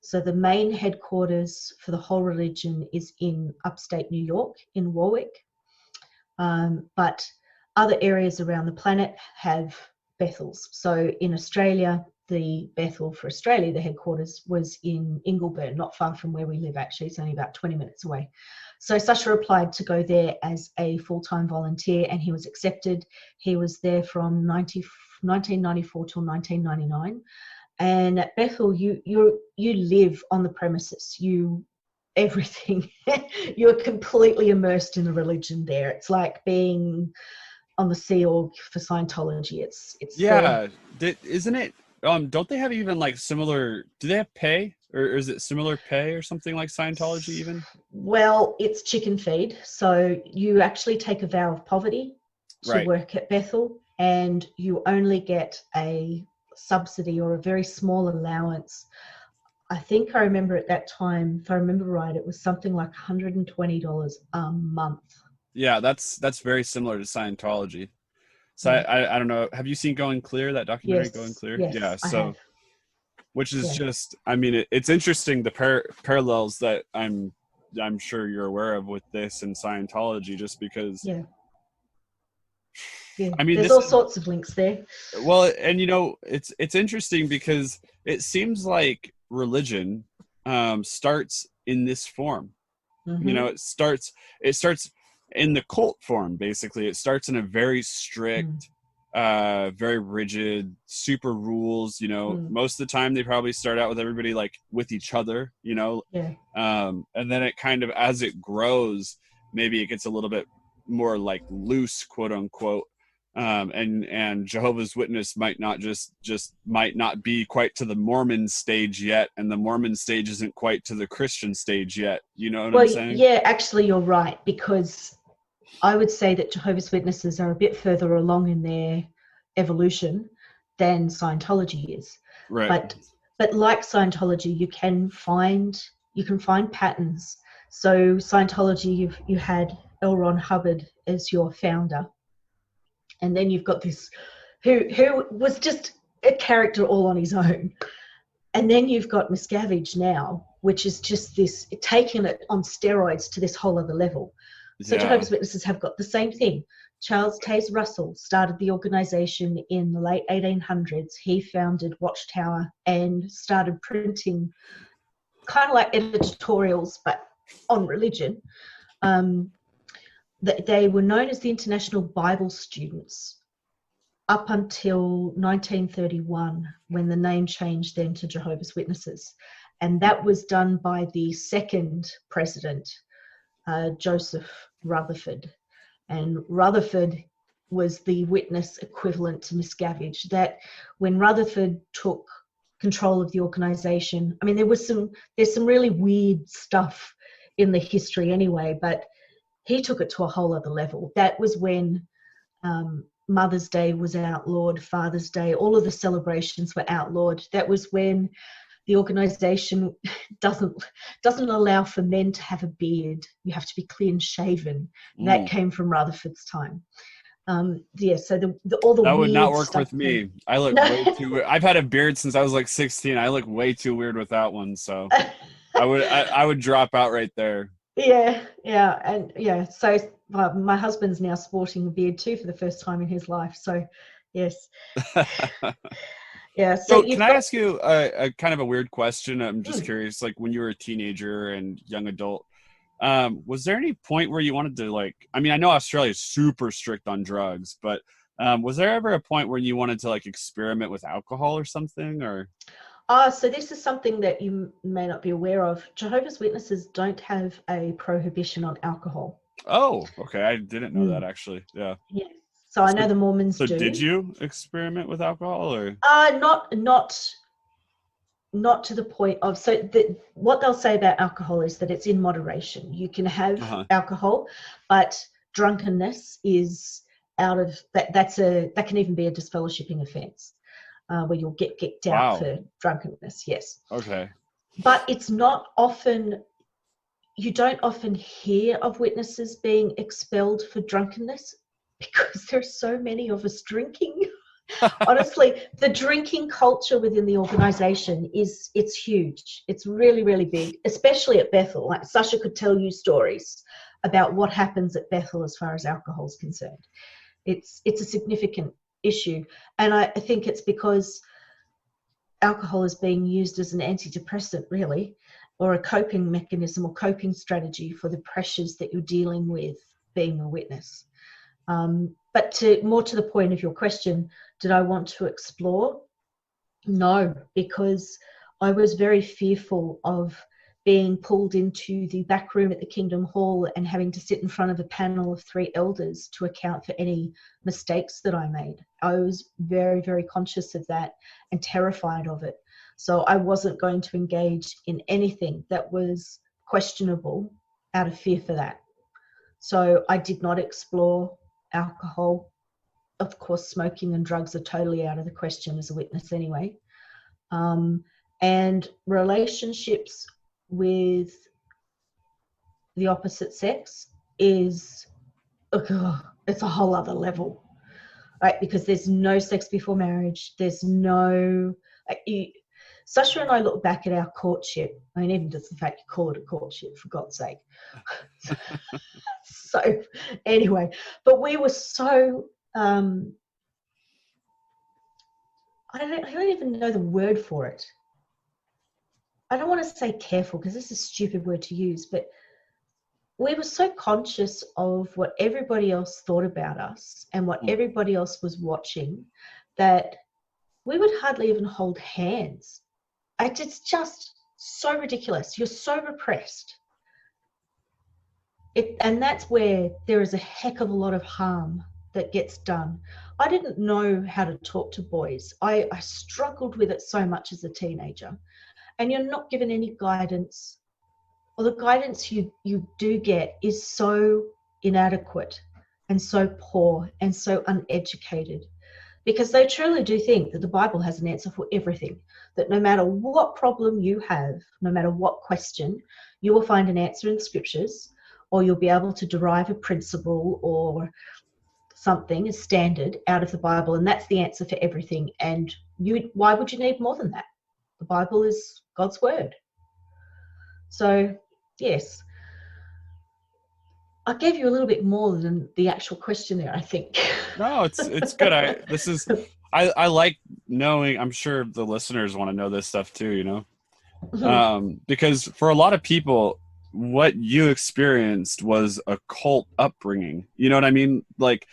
So the main headquarters for the whole religion is in upstate New York, in Warwick. But other areas around the planet have Bethels. So in Australia, the Bethel for Australia, the headquarters was in Ingleburn, not far from where we live actually. It's only about 20 minutes away. So Sasha applied to go there as a full-time volunteer, and he was accepted. He was there from 1994 till 1999. And at Bethel, you live on the premises. Everything. You're completely immersed in the religion there. It's like being on the Sea Org for Scientology. It's Yeah, isn't it? Don't they have even like similar? Do they have pay, or is it similar pay or something like Scientology even? Well, it's chicken feed. So you actually take a vow of poverty to Right. work at Bethel, and you only get a subsidy or a very small allowance. I think I remember at that time, if I remember right, it was something like $120 a month. Yeah, that's very similar to Scientology. So Yeah. I don't know. Have you seen Going Clear, that documentary, Yes, Going Clear? yes, Yeah. I So, have. which is Yeah. just, I mean, it's interesting the parallels that I'm sure you're aware of with this and Scientology, just because. Yeah. Yeah. I mean, There's this all is, sorts of links there. well, and it's interesting because it seems like religion starts in this form. Mm-hmm. It starts in the cult form. Basically, it starts in a very strict, very rigid, super rules. Most of the time they probably start out with everybody like with each other. Yeah. And then it kind of, as it grows, maybe it gets a little bit more like loose, quote unquote. And Jehovah's Witness might not might not be quite to the Mormon stage yet, and the Mormon stage isn't quite to the Christian stage yet. You know what I'm saying? Yeah, actually you're right, because I would say that Jehovah's Witnesses are a bit further along in their evolution than Scientology is. Right. But like Scientology, you can find patterns. So Scientology, you had L. Ron Hubbard as your founder. And then you've got this who was just a character all on his own. And then you've got Miscavige now, which is just this, taking it on steroids to this whole other level. So Jehovah's Witnesses have got the same thing. Charles Taze Russell started the organization in the late 1800s. He founded Watchtower and started printing kind of like editorials, but on religion. They were known as the International Bible Students up until 1931, when the name changed then to Jehovah's Witnesses. And that was done by the second president, Joseph Rutherford. And Rutherford was the witness equivalent to Miscavige, that when Rutherford took control of the organization. I mean, there's some really weird stuff in the history anyway, but he took it to a whole other level. That was when Mother's Day was outlawed, Father's Day, all of the celebrations were outlawed. That was when the organization doesn't allow for men to have a beard. You have to be clean shaven. That came from Rutherford's time. So all the that would weird not work stuff with me. I look way too. I've had a beard since I was like 16. I look way too weird with that one. So I would drop out right there. Yeah. And yeah, so my husband's now sporting a beard too for the first time in his life. So yes. Yeah. So can I ask you a kind of a weird question? I'm just curious, like when you were a teenager and young adult, was there any point where you wanted to I know Australia is super strict on drugs, but was there ever a point where you wanted to experiment with alcohol or something, or? So this is something that you may not be aware of. Jehovah's Witnesses don't have a prohibition on alcohol. Oh, okay. I didn't know that actually. Yeah. Yeah. So I know the Mormons do. So did you experiment with alcohol, or? Not to the point of, what they'll say about alcohol is that it's in moderation. You can have alcohol, but drunkenness is out of that. That can even be a disfellowshipping offence, where you'll get kicked out for drunkenness. Yes. Okay. But it's not often. You don't often hear of witnesses being expelled for drunkenness because there's so many of us drinking. Honestly, the drinking culture within the organization it's huge. It's really, really big, especially at Bethel. Like Sasha could tell you stories about what happens at Bethel as far as alcohol is concerned. It's a significant issue. And I think it's because alcohol is being used as an antidepressant, really, or a coping mechanism or coping strategy for the pressures that you're dealing with being a witness. But more to the point of your question, did I want to explore? No, because I was very fearful of being pulled into the back room at the Kingdom Hall and having to sit in front of a panel of 3 elders to account for any mistakes that I made. I was very, very conscious of that and terrified of it. So I wasn't going to engage in anything that was questionable out of fear for that. So I did not explore alcohol. Of course, smoking and drugs are totally out of the question as a witness anyway. And relationships with the opposite sex it's a whole other level, right? Because there's no sex before marriage. There's no... Sasha and I look back at our courtship. I mean, even just the fact you call it a courtship, for God's sake. So anyway, but we were so... I don't even know the word for it. I don't want to say careful because this is a stupid word to use, but we were so conscious of what everybody else thought about us and what everybody else was watching that we would hardly even hold hands. It's just so ridiculous. You're so repressed. And that's where there is a heck of a lot of harm that gets done. I didn't know how to talk to boys. I struggled with it so much as a teenager. And you're not given any guidance, or the guidance you do get is so inadequate and so poor and so uneducated, because they truly do think that the Bible has an answer for everything, that no matter what problem you have, no matter what question, you will find an answer in the scriptures, or you'll be able to derive a principle or something, a standard out of the Bible, and that's the answer for everything. And why would you need more than that? The Bible is God's word. So, yes. I gave you a little bit more than the actual question there, I think. No, it's good. I like knowing. I'm sure the listeners want to know this stuff too, you know, because for a lot of people, what you experienced was a cult upbringing. You know what I mean? Like,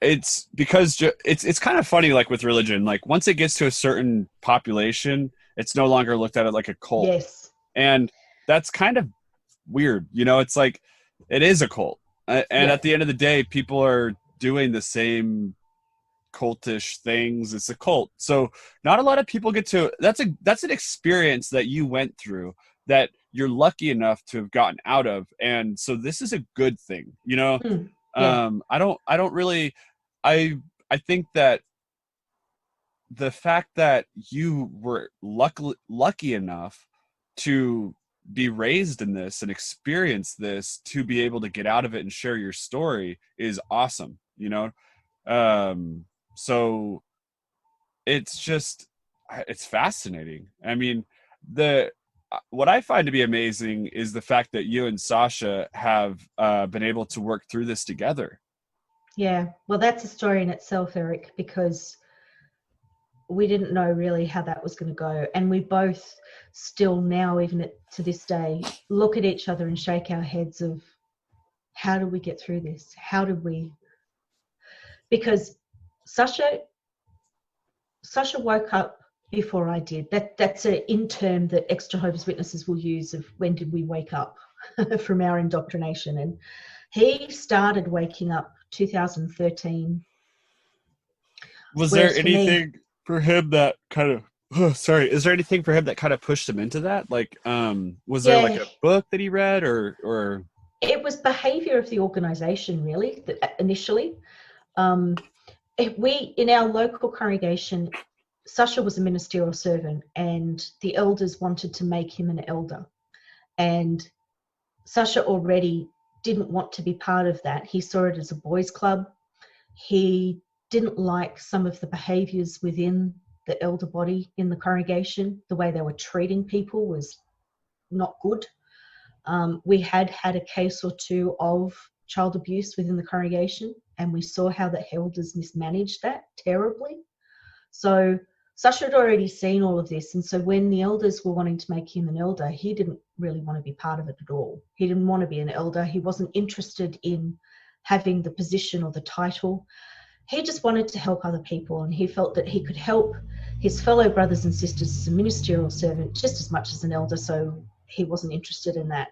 it's because it's kind of funny, like with religion, like once it gets to a certain population, it's no longer looked at it like a cult. Yes. And that's kind of weird. You know, it's like, it is a cult. And at the end of the day, people are doing the same cultish things. It's a cult. So not a lot of people get to, that's an experience that you went through that you're lucky enough to have gotten out of. And so this is a good thing, you know? Yeah. I don't really, I think that the fact that you were lucky enough to be raised in this and experience this to be able to get out of it and share your story is awesome, you know? So it's fascinating. I mean, what I find to be amazing is the fact that you and Sasha have been able to work through this together. Yeah. Well, that's a story in itself, Eric, because we didn't know really how that was going to go. And we both still now, even to this day, look at each other and shake our heads of, how did we get through this? How did we? Because Sasha woke up before I did. That's an in term that ex-Jehovah's Witnesses will use of when did we wake up from our indoctrination. And he started waking up 2013. Was Whereas there for me, anything for him that kind of, is there anything for him that kind of pushed him into that? Like, was there like yeah, a book that he read or? it was behavior of the organization really, initially. We, in our local congregation, Sasha was a ministerial servant and the elders wanted to make him an elder. And Sasha already didn't want to be part of that. He saw it as a boys' club. He didn't like some of the behaviors within the elder body in the congregation. The way they were treating people was not good. We had a case or two of child abuse within the congregation, and we saw how the elders mismanaged that terribly. So Sasha had already seen all of this, and so when the elders were wanting to make him an elder, he didn't really want to be part of it at all. He didn't want to be an elder. He wasn't interested in having the position or the title. He just wanted to help other people, and he felt that he could help his fellow brothers and sisters as a ministerial servant just as much as an elder, so he wasn't interested in that.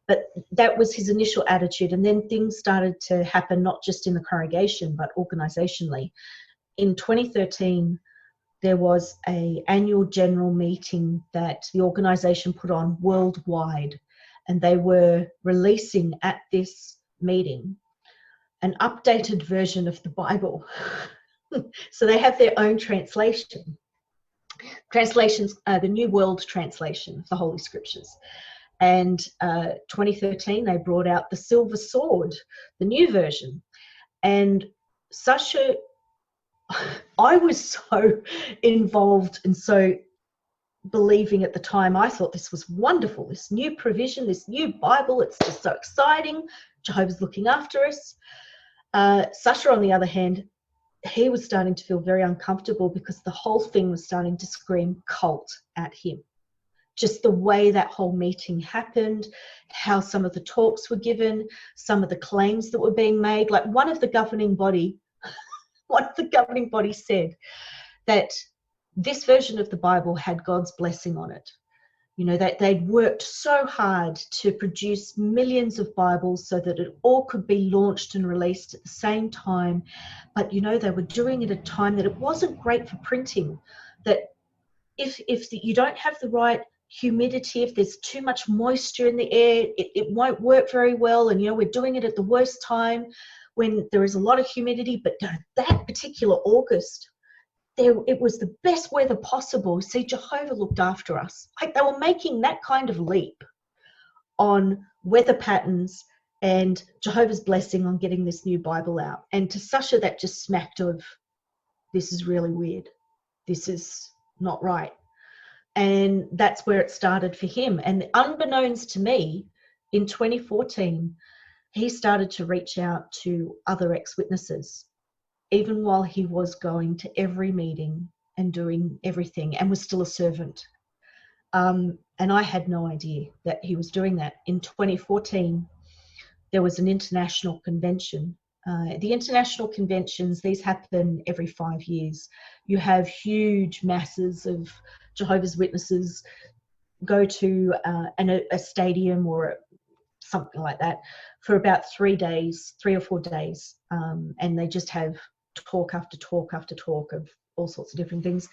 But that was his initial attitude, and then things started to happen, not just in the congregation, but organisationally. In 2013, there was an annual general meeting that the organisation put on worldwide, and they were releasing at this meeting an updated version of the Bible. So they have their own translations, the New World Translation of the Holy Scriptures. And 2013, they brought out the Silver Sword, the new version. And Sasha, I was so involved and so believing at the time. I thought this was wonderful, this new provision, this new Bible. It's just so exciting. Jehovah's looking after us. Sasha, on the other hand, he was starting to feel very uncomfortable because the whole thing was starting to scream cult at him. Just the way that whole meeting happened, how some of the talks were given, some of the claims that were being made. Like one of the governing body said that this version of the Bible had God's blessing on it. You know, that they'd worked so hard to produce millions of Bibles so that it all could be launched and released at the same time. But, you know, they were doing it at a time that it wasn't great for printing, that if you don't have the right humidity, if there's too much moisture in the air, it won't work very well. And, you know, we're doing it at the worst time when there is a lot of humidity. But that particular August, it was the best weather possible. See, Jehovah looked after us. Like they were making that kind of leap on weather patterns and Jehovah's blessing on getting this new Bible out. And to Sasha, that just smacked of, this is really weird. This is not right. And that's where it started for him. And unbeknownst to me, in 2014, he started to reach out to other ex-witnesses, even while he was going to every meeting and doing everything and was still a servant. And I had no idea that he was doing that. In 2014, there was an international convention. The international conventions, these happen every 5 years. You have huge masses of Jehovah's Witnesses go to a stadium or something like that for about 3 days, 3 or 4 days, and they just have talk after talk after talk of all sorts of different things.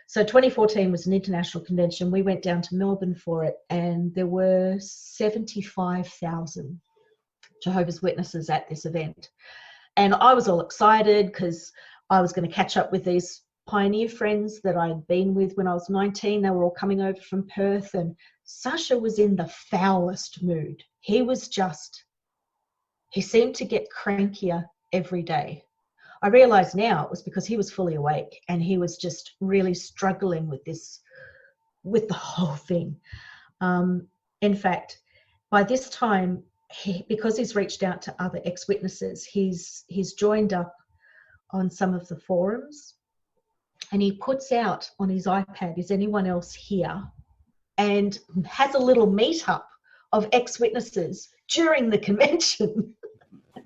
So 2014 was an international convention. We went down to Melbourne for it, and there were 75,000 Jehovah's Witnesses at this event. And I was all excited because I was going to catch up with these pioneer friends that I'd been with when I was 19. They were all coming over from Perth, and Sasha was in the foulest mood. He seemed to get crankier every day. I realise now it was because he was fully awake and he was just really struggling with the whole thing. In fact, by this time, because he's reached out to other ex-witnesses, he's joined up on some of the forums, and he puts out on his iPad, is anyone else here? And has a little meetup of ex-witnesses during the convention.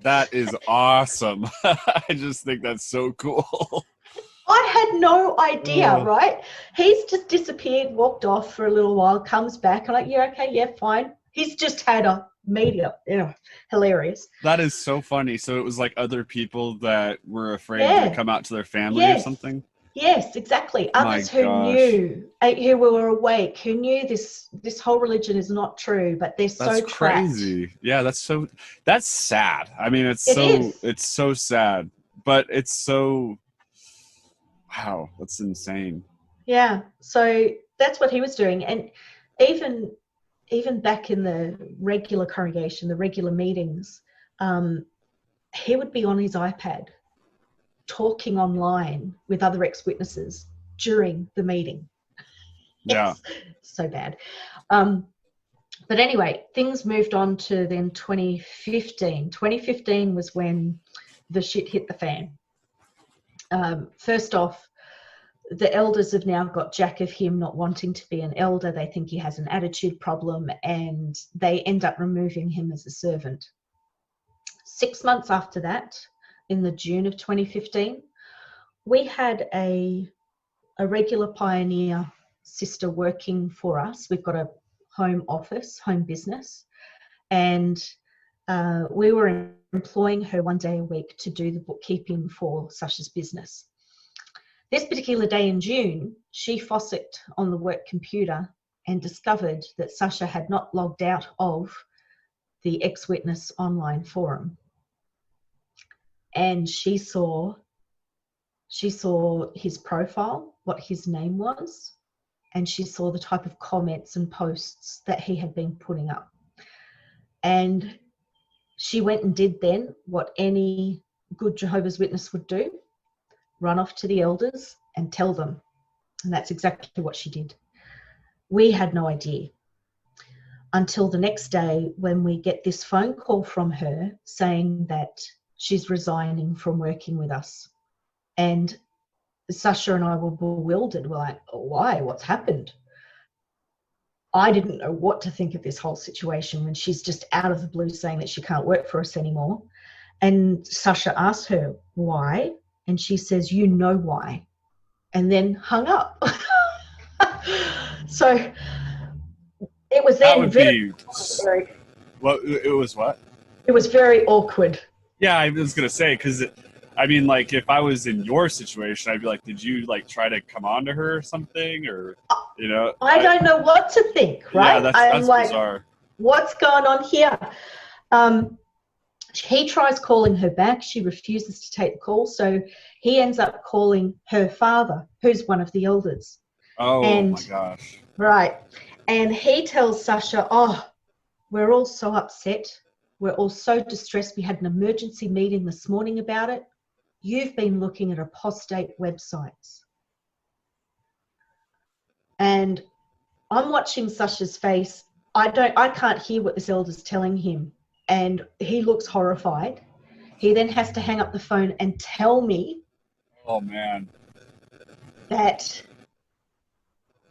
That is awesome. I just think that's so cool. I had no idea, right? He's just disappeared, walked off for a little while, comes back. I'm like, yeah, okay, yeah, fine. He's just had a media, hilarious. That is so funny. So it was like other people that were afraid to come out to their family or something? Yes, exactly. Others who knew, who were awake, who knew this whole religion is not true, but they're so trapped. Crazy. Yeah, that's sad. I mean, it's so sad, but it's so, wow, that's insane. Yeah, so that's what he was doing. And even back in the regular congregation, the regular meetings, he would be on his iPad talking online with other ex-witnesses during the meeting. Yeah. It's so bad. But anyway, things moved on to then 2015. 2015 was when the shit hit the fan. First off, the elders have now got jack of him not wanting to be an elder. They think he has an attitude problem, and they end up removing him as a servant. 6 months after that, in the June of 2015, we had a regular pioneer sister working for us. We've got a home office, home business, and we were employing her one day a week to do the bookkeeping for Sasha's business. This particular day in June, she fossicked on the work computer and discovered that Sasha had not logged out of the ex-witness online forum. And she saw his profile, what his name was, and she saw the type of comments and posts that he had been putting up. And she went and did then what any good Jehovah's Witness would do: run off to the elders and tell them. And that's exactly what she did. We had no idea until the next day when we get this phone call from her saying that she's resigning from working with us. And Sasha and I were bewildered. We're like, why? What's happened? I didn't know what to think of this whole situation when she's just out of the blue saying that she can't work for us anymore. And Sasha asked her why, and she says, you know why, and then hung up. So it was then it was what? It was very awkward. Yeah, I was going to say, because, I mean, like, if I was in your situation, I'd be like, did you, like, try to come on to her or something? Or, you know? I don't know what to think, right? Yeah, that's like, bizarre. What's going on here? He tries calling her back. She refuses to take the call. So he ends up calling her father, who's one of the elders. Oh, my gosh. Right. And he tells Sasha, we're all so upset. We're all so distressed. We had an emergency meeting this morning about it. You've been looking at apostate websites. And I'm watching Sasha's face. I can't hear what this elder's telling him. And he looks horrified. He then has to hang up the phone and tell me, oh man, that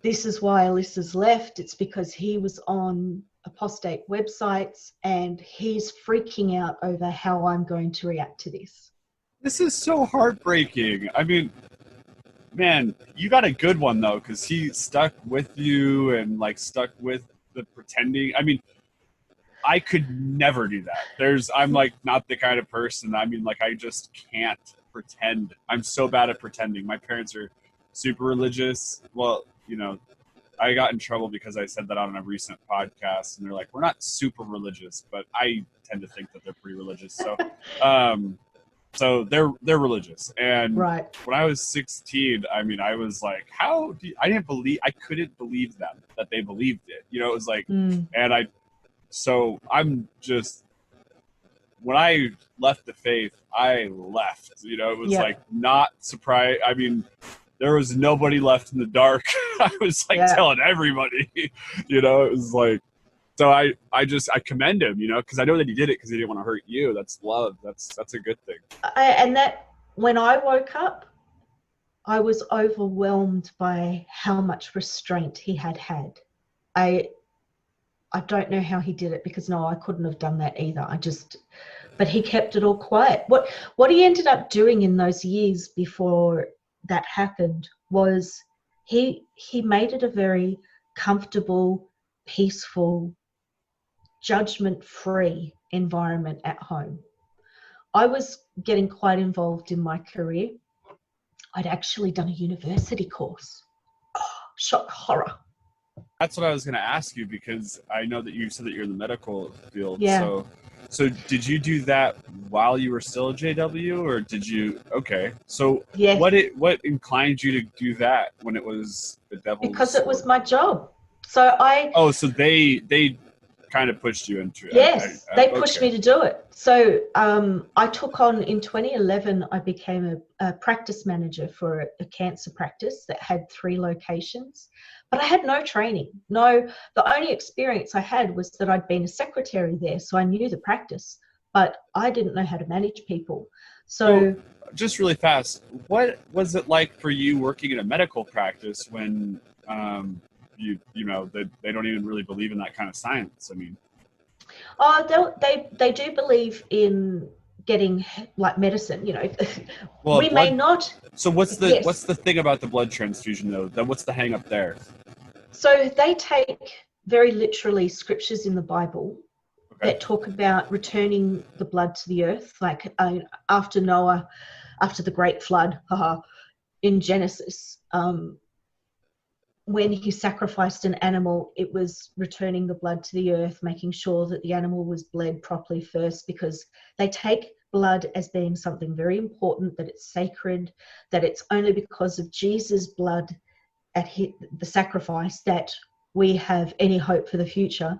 this is why Alyssa's left. It's because he was on apostate websites and he's freaking out over how I'm going to react to this. This is so heartbreaking. I mean, man, you got a good one though, because he stuck with you and like stuck with the pretending. I mean, I could never do that. I'm like not the kind of person. I mean, like I just can't pretend. I'm so bad at pretending. My parents are super religious. Well, I got in trouble because I said that on a recent podcast, and they're like, "We're not super religious," but I tend to think that they're pretty religious. So they're religious. And Right. when I was 16, I mean, I was like, I couldn't believe them that they believed it. It was like, so I'm just, when I left the faith, I left. It was like not surprised. I mean, there was nobody left in the dark. I was like telling everybody, it was like, so I commend him, because I know that he did it because he didn't want to hurt you. That's love. That's a good thing. And that, when I woke up, I was overwhelmed by how much restraint he had. I don't know how he did it, because no, I couldn't have done that either. But he kept it all quiet. What he ended up doing in those years before that happened was he made it a very comfortable, peaceful, judgment-free environment at home. I was getting quite involved in my career. I'd actually done a university course. Oh, shock horror. That's what I was going to ask you, because I know that you said that you're in the medical field. Yeah. So did you do that while you were still a JW, or did you? Okay. So yes. What inclined you to do that when it was the devil's? Because it was my job. So so they kind of pushed you into it. Yes, they pushed me to do it. So I took on, in 2011, I became a practice manager for a cancer practice that had 3 locations. But I had no training. The only experience I had was that I'd been a secretary there, so I knew the practice, but I didn't know how to manage people. So just really fast, what was it like for you working in a medical practice when they don't even really believe in that kind of science? I mean, they do believe in getting like medicine. Well, we may not. So what's the thing about the blood transfusion though? What's the hang up there? So they take very literally scriptures in the Bible that talk about returning the blood to the earth, like after Noah, after the great flood, in Genesis. When he sacrificed an animal, it was returning the blood to the earth, making sure that the animal was bled properly first, because they take blood as being something very important, that it's sacred, that it's only because of Jesus' blood at the sacrifice that we have any hope for the future.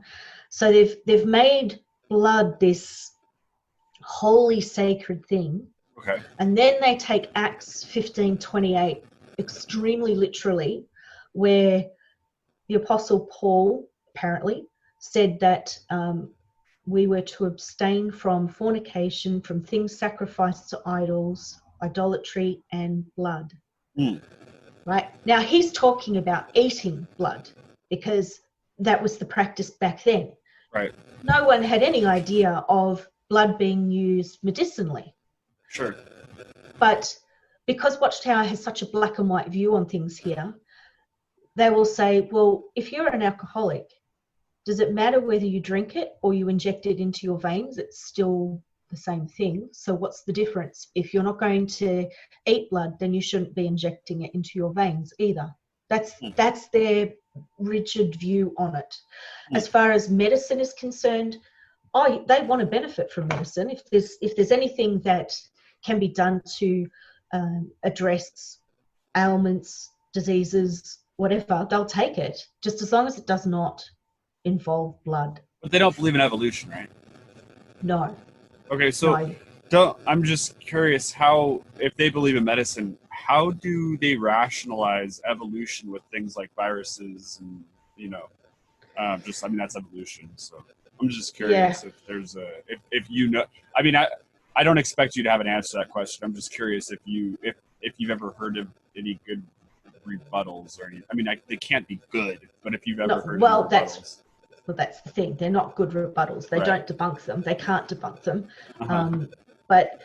So they've made blood this holy, sacred thing. Okay. And then they take Acts 15:28 extremely literally, where the Apostle Paul apparently said that we were to abstain from fornication, from things sacrificed to idols, idolatry, and blood. Right? Now, he's talking about eating blood, because that was the practice back then. Right. No one had any idea of blood being used medicinally. Sure. But because Watchtower has such a black and white view on things here, they will say, well, if you're an alcoholic, does it matter whether you drink it or you inject it into your veins? It's still the same thing. So what's the difference? If you're not going to eat blood, then you shouldn't be injecting it into your veins either. That's their rigid view on it. As far as medicine is concerned, they want to benefit from medicine. If there's anything that can be done to address ailments, diseases, whatever, they'll take it, just as long as it does not involve blood. But they don't believe in evolution, right? No. Okay, so I'm just curious, how, if they believe in medicine, how do they rationalize evolution with things like viruses and, that's evolution. So I'm just curious if there's if I don't expect you to have an answer to that question. I'm just curious if you've ever heard of any good rebuttals or any. I mean, they can't be good, but if you've ever heard of rebuttals. That's the thing. They're not good rebuttals. They don't debunk them. They can't debunk them. But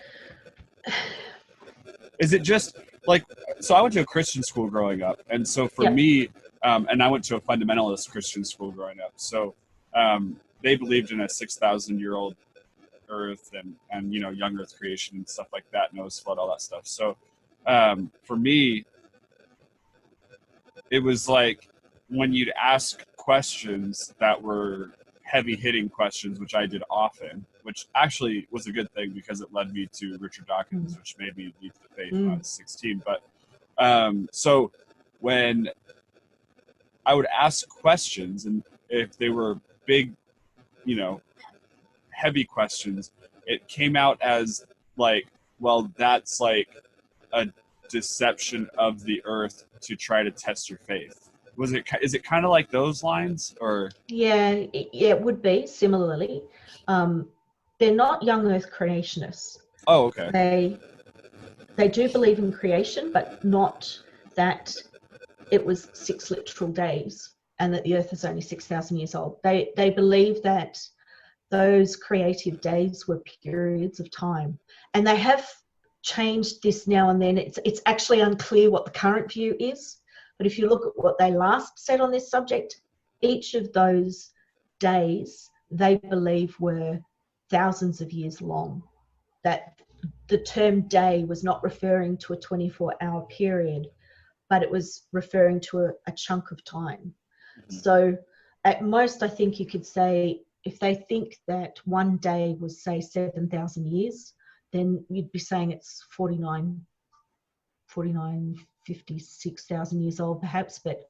is it just like, so I went to a Christian school growing up, and so for me, and I went to a fundamentalist Christian school growing up. So they believed in a 6,000-year-old Earth and young Earth creation and stuff like that, Noah's flood, all that stuff. So for me, it was like when you'd ask questions that were heavy hitting questions, which I did often, which actually was a good thing because it led me to Richard Dawkins, which made me lead to the faith when I was 16. But so when I would ask questions, and if they were big, heavy questions, it came out as like, well, that's like a deception of the earth to try to test your faith. Is it kind of like those lines, or? Yeah, it would be similarly. They're not young earth creationists. Oh, okay. They do believe in creation, but not that it was 6 literal days and that the earth is only 6,000 years old. They believe that those creative days were periods of time, and they have changed this now and then. It's actually unclear what the current view is, but if you look at what they last said on this subject, each of those days they believe were thousands of years long. That the term day was not referring to a 24-hour period, but it was referring to a chunk of time. So at most, I think you could say, if they think that one day was, say, 7,000 years, then you'd be saying it's 56,000 years old, perhaps. But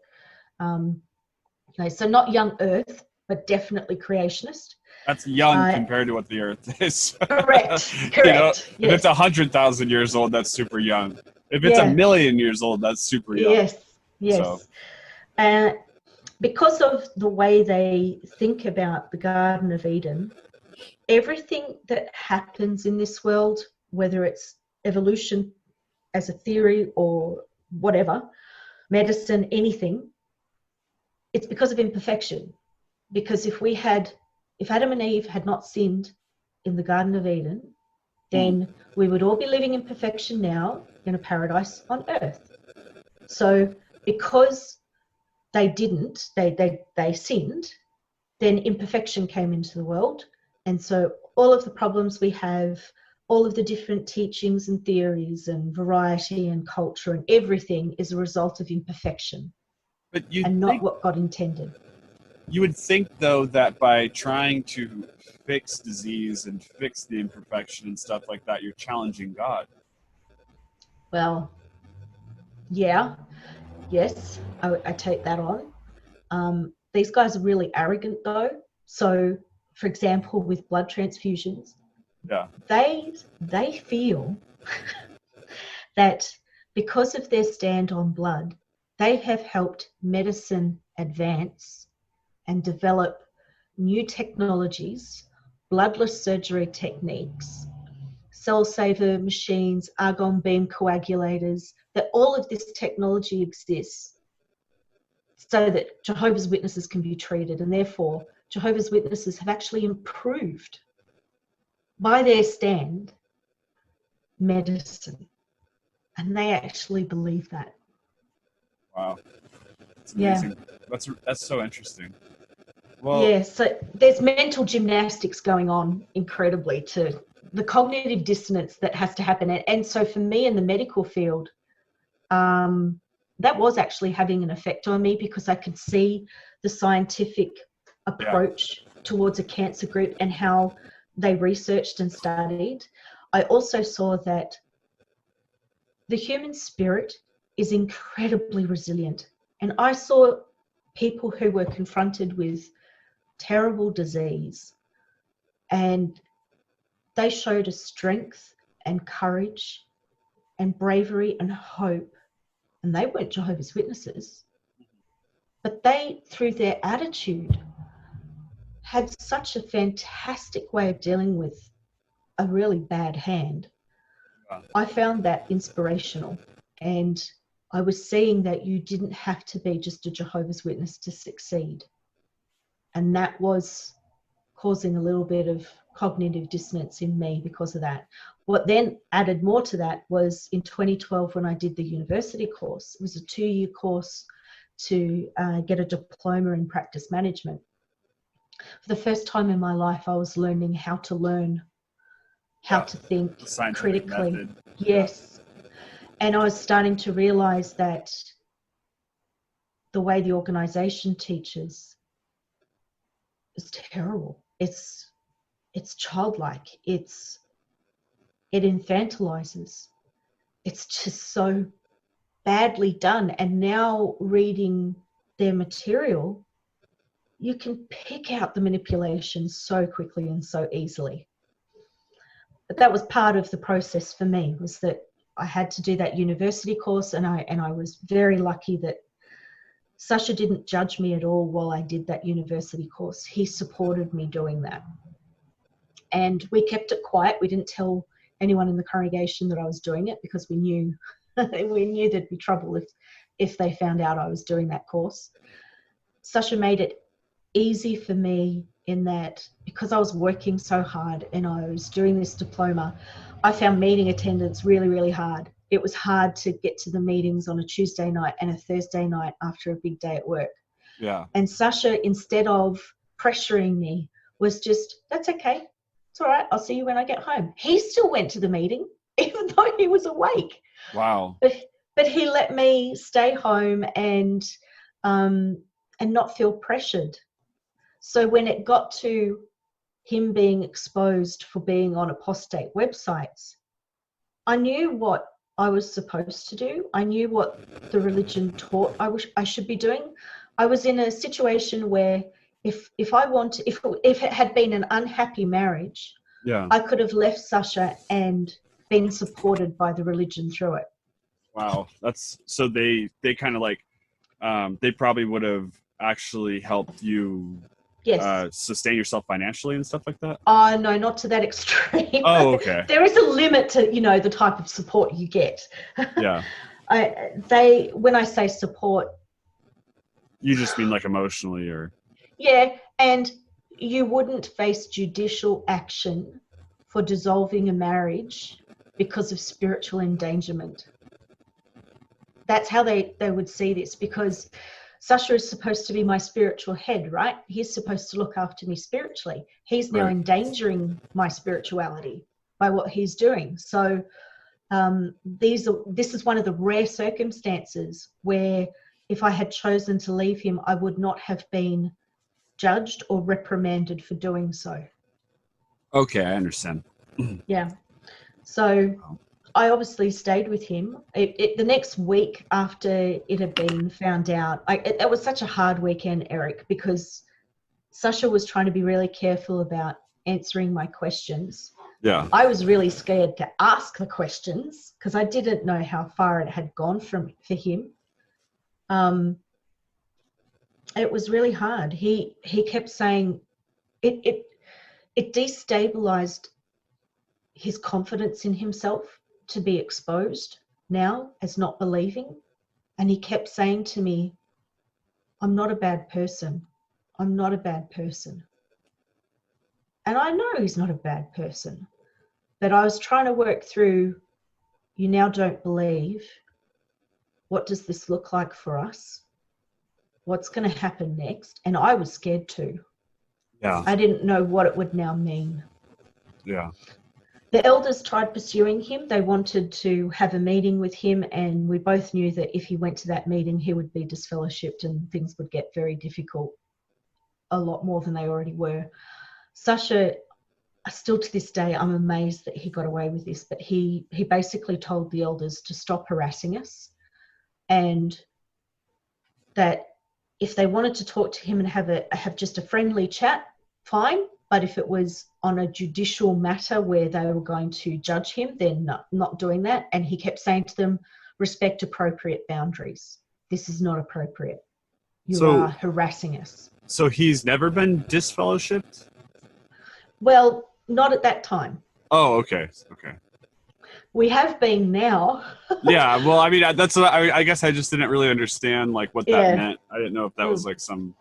so not young Earth, but definitely creationist. That's young compared to what the Earth is. Correct. Yes. If it's 100,000 years old, that's super young. If it's 1,000,000 years old, that's super young. Yes. And because of the way they think about the Garden of Eden, everything that happens in this world, whether it's evolution as a theory or whatever, medicine, anything, it's because of imperfection. Because if Adam and Eve had not sinned in the Garden of Eden, then we would all be living in perfection now in a paradise on earth. So because they didn't, they sinned, then imperfection came into the world. And so all of the problems we have, all of the different teachings and theories and variety and culture and everything is a result of imperfection, and not what God intended. You would think, though, that by trying to fix disease and fix the imperfection and stuff like that, you're challenging God. Well, yes, I take that on. These guys are really arrogant, though. So, for example, with blood transfusions, they feel that because of their stand on blood, they have helped medicine advance and develop new technologies, bloodless surgery techniques, cell saver machines, argon beam coagulators, that all of this technology exists so that Jehovah's Witnesses can be treated, and therefore Jehovah's Witnesses have actually improved by their stand medicine, and they actually believe that. Wow, that's amazing. That's so interesting. Well, yeah, so there's mental gymnastics going on incredibly to the cognitive dissonance that has to happen. And so for me in the medical field, that was actually having an effect on me, because I could see the scientific approach towards a cancer group and how they researched and studied. I also saw that the human spirit is incredibly resilient. And I saw people who were confronted with terrible disease, and they showed a strength and courage and bravery and hope. And they weren't Jehovah's Witnesses, but they, through their attitude, had such a fantastic way of dealing with a really bad hand. I found that inspirational, and I was seeing that you didn't have to be just a Jehovah's Witness to succeed. And that was causing a little bit of cognitive dissonance in me because of that. What then added more to that was in 2012 when I did the university course. It was a 2-year course to get a diploma in practice management. For the first time in my life, I was learning how to learn how to think The scientific critically. method. Yes. And I was starting to realize that the way the organization teaches is terrible. It's childlike. It infantilizes. It's just so badly done. And now reading their material, you can pick out the manipulation so quickly and so easily. But that was part of the process for me, was that I had to do that university course, and I was very lucky that Sasha didn't judge me at all while I did that university course. He supported me doing that. And we kept it quiet. We didn't tell anyone in the congregation that I was doing it, because we knew there'd be trouble if they found out I was doing that course. Sasha made it easy for me in that, because I was working so hard and I was doing this diploma, I found meeting attendance really, really hard. It was hard to get to the meetings on a Tuesday night and a Thursday night after a big day at work. Yeah. And Sasha, instead of pressuring me, was just, that's okay. It's all right. I'll see you when I get home. He still went to the meeting, even though he was awake. Wow. But he let me stay home and not feel pressured. So when it got to him being exposed for being on apostate websites, I knew what I was supposed to do. I knew what the religion taught I should be doing. I was in a situation where if it had been an unhappy marriage, Yeah. I could have left Sasha and been supported by the religion through it. Wow. That's so they kind of like they probably would have actually helped you Yes. sustain yourself financially and stuff like that. Oh, no, not to that extreme. Oh, okay. There is a limit to, the type of support you get. Yeah. When I say support, You just mean like emotionally or? yeah, and you wouldn't face judicial action for dissolving a marriage because of spiritual endangerment. That's how they would see this, because Sasha is supposed to be my spiritual head, right? He's supposed to look after me spiritually. He's now Right. endangering my spirituality by what he's doing. So this is one of the rare circumstances where if I had chosen to leave him, I would not have been judged or reprimanded for doing so. Okay, I understand. Yeah. So I obviously stayed with him. The next week after it had been found out, it was such a hard weekend, Eric, because Sasha was trying to be really careful about answering my questions. Yeah. I was really scared to ask the questions because I didn't know how far it had gone for him. It was really hard. He kept saying it destabilized his confidence in himself to be exposed now as not believing. And he kept saying to me, I'm not a bad person. I'm not a bad person. And I know he's not a bad person. But I was trying to work through, you now don't believe. What does this look like for us? What's going to happen next? And I was scared too. Yeah. I didn't know what it would now mean. Yeah. The elders tried pursuing him. They wanted to have a meeting with him, and we both knew that if he went to that meeting, he would be disfellowshipped and things would get very difficult, a lot more than they already were. Sasha, still to this day, I'm amazed that he got away with this, but he basically told the elders to stop harassing us, and that if they wanted to talk to him and have just a friendly chat, fine. But if it was on a judicial matter where they were going to judge him, then not doing that. And he kept saying to them, respect appropriate boundaries. This is not appropriate. You are harassing us. So he's never been disfellowshipped? Well, not at that time. Oh, okay. Okay. We have been now. Yeah, well, I mean, that's what I guess I just didn't really understand like what that Yeah. meant. I didn't know if that was like some,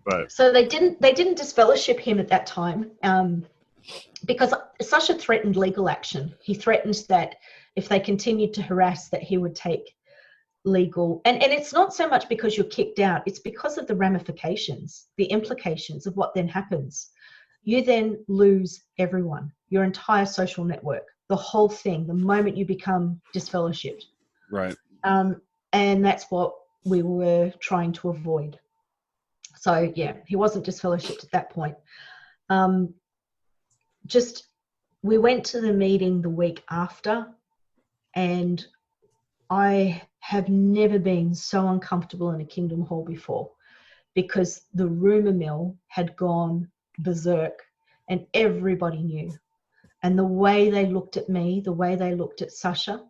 but So they didn't disfellowship him at that time because Sasha threatened legal action. He threatened that if they continued to harass, that he would take legal. And it's not so much because you're kicked out. It's because of the ramifications, the implications of what then happens. you then lose everyone, your entire social network, the whole thing, the moment you become disfellowshipped. Right. And that's what we were trying to avoid. So yeah, he wasn't disfellowshipped at that point. Just, we went to the meeting the week after, and I have never been so uncomfortable in a Kingdom Hall before, because the rumour mill had gone berserk and everybody knew. And the way they looked at me, the way they looked at Sasha,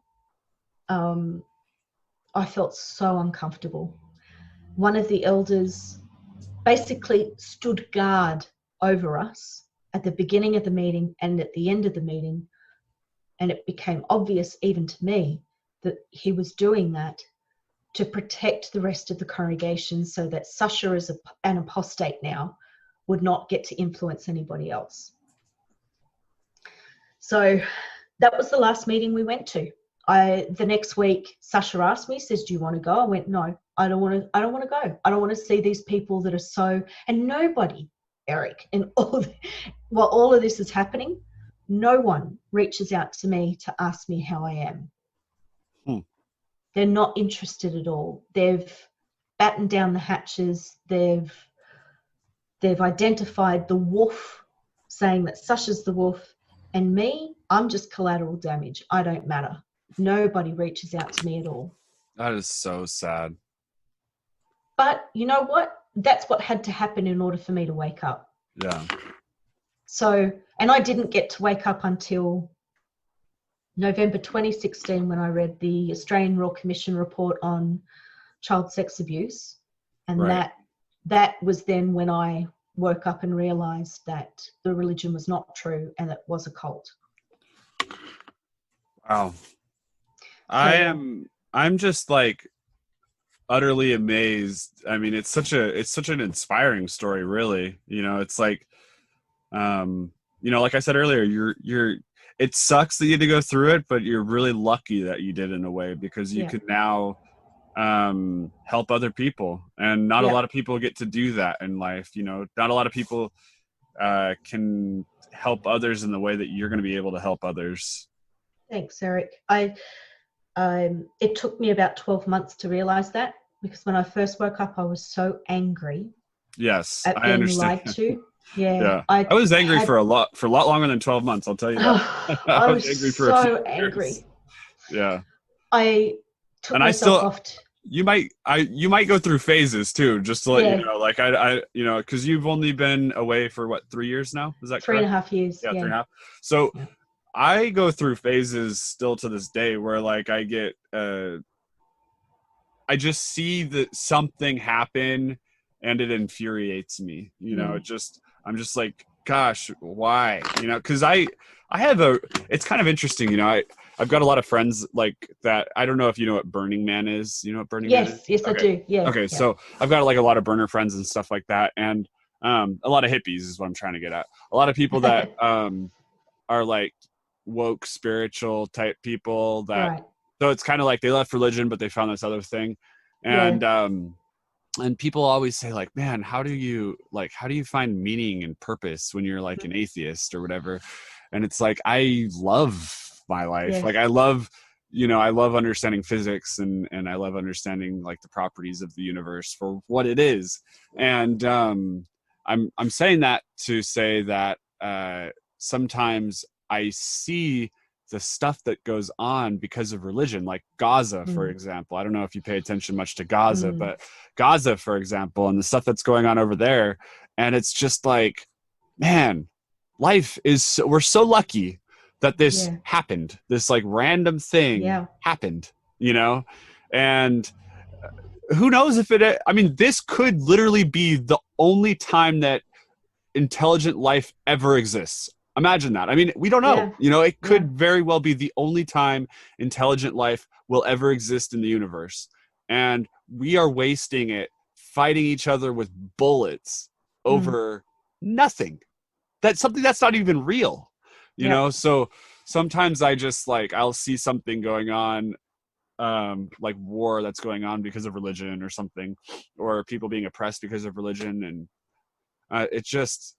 I felt so uncomfortable. One of the elders basically stood guard over us at the beginning of the meeting and at the end of the meeting. And it became obvious even to me that he was doing that to protect the rest of the congregation, so that Sasha, as an apostate now, would not get to influence anybody else. So that was the last meeting we went to. The next week, Sasha asked me, says, "Do you want to go?" I went, "No, I don't want to go. I don't want to see these people that are so," and nobody, Eric, while all of this is happening, no one reaches out to me to ask me how I am. They're not interested at all. They've battened down the hatches. They've identified the wolf, saying that Sasha's the wolf, and me, I'm just collateral damage. I don't matter. Nobody reaches out to me at all. That is so sad. But you know what? That's what had to happen in order for me to wake up. Yeah. So, and I didn't get to wake up until November 2016, when I read the Australian Royal Commission report on child sex abuse. And Right. that was then when I woke up and realized that the religion was not true and it was a cult. Wow. So, I'm just like utterly amazed. I mean, it's such an inspiring story, really. You know, it's like, like I said earlier, it sucks that you had to go through it, but you're really lucky that you did, in a way, because you can now help other people, and not a lot of people get to do that in life. You know, not a lot of people can help others in the way that you're going to be able to help others. Thanks, Eric. It took me about 12 months to realize that, because when I first woke up, I was so angry. Yes, at I being understand. lied to. Yeah. Yeah. I was angry for a lot longer than 12 months. I'll tell you that. I was angry for so a few angry. years. Yeah. I took And myself off. You might go through phases too, just to let you know. Like because you've only been away for what, 3 years now? Is that correct? 3.5 years. Yeah, 3.5. So I go through phases still to this day where, like, I get I just see that something happen and it infuriates me. You know, I'm just like, gosh, why? You know, because I have it's kind of interesting. You know, I've got a lot of friends like that. I don't know if you know what Burning Man is. You know what Burning Man is? Yes, okay. I do. Yeah. Okay, so I've got like a lot of burner friends and stuff like that, and a lot of hippies is what I'm trying to get at. A lot of people that are like woke, spiritual type people that. Right. So it's kind of like they left religion, but they found this other thing, and people always say, like, man, how do you find meaning and purpose when you're like an atheist or whatever? And it's like, I love my life. Yes. Like, I love understanding physics, and I love understanding like the properties of the universe for what it is. And I'm saying that to say that sometimes I see the stuff that goes on because of religion, like Gaza, for example. I don't know if you pay attention much to Gaza, but Gaza, for example, and the stuff that's going on over there. And it's just like, man, we're so lucky that this happened. This like random thing happened, you know? And who knows if this could literally be the only time that intelligent life ever exists. Imagine that. I mean, we don't know. Yeah. You know, it could very well be the only time intelligent life will ever exist in the universe. And we are wasting it fighting each other with bullets over nothing. That's something that's not even real, you know? So sometimes I just like, I'll see something going on, like war that's going on because of religion or something, or people being oppressed because of religion. And it just,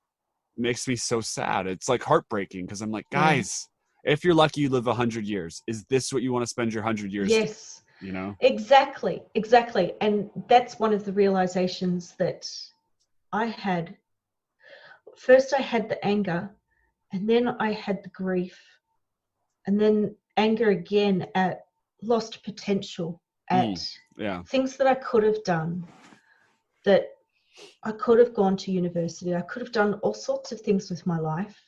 makes me so sad. It's like heartbreaking because I'm like, Yeah. guys, if you're lucky you live 100 years, is this what you want to spend your 100 years doing? Yes. You know? Exactly. Exactly. And that's one of the realizations that I had. First, I had the anger, and then I had the grief, and then anger again at lost potential, at Yeah. things that I could have done, that I could have gone to university. I could have done all sorts of things with my life,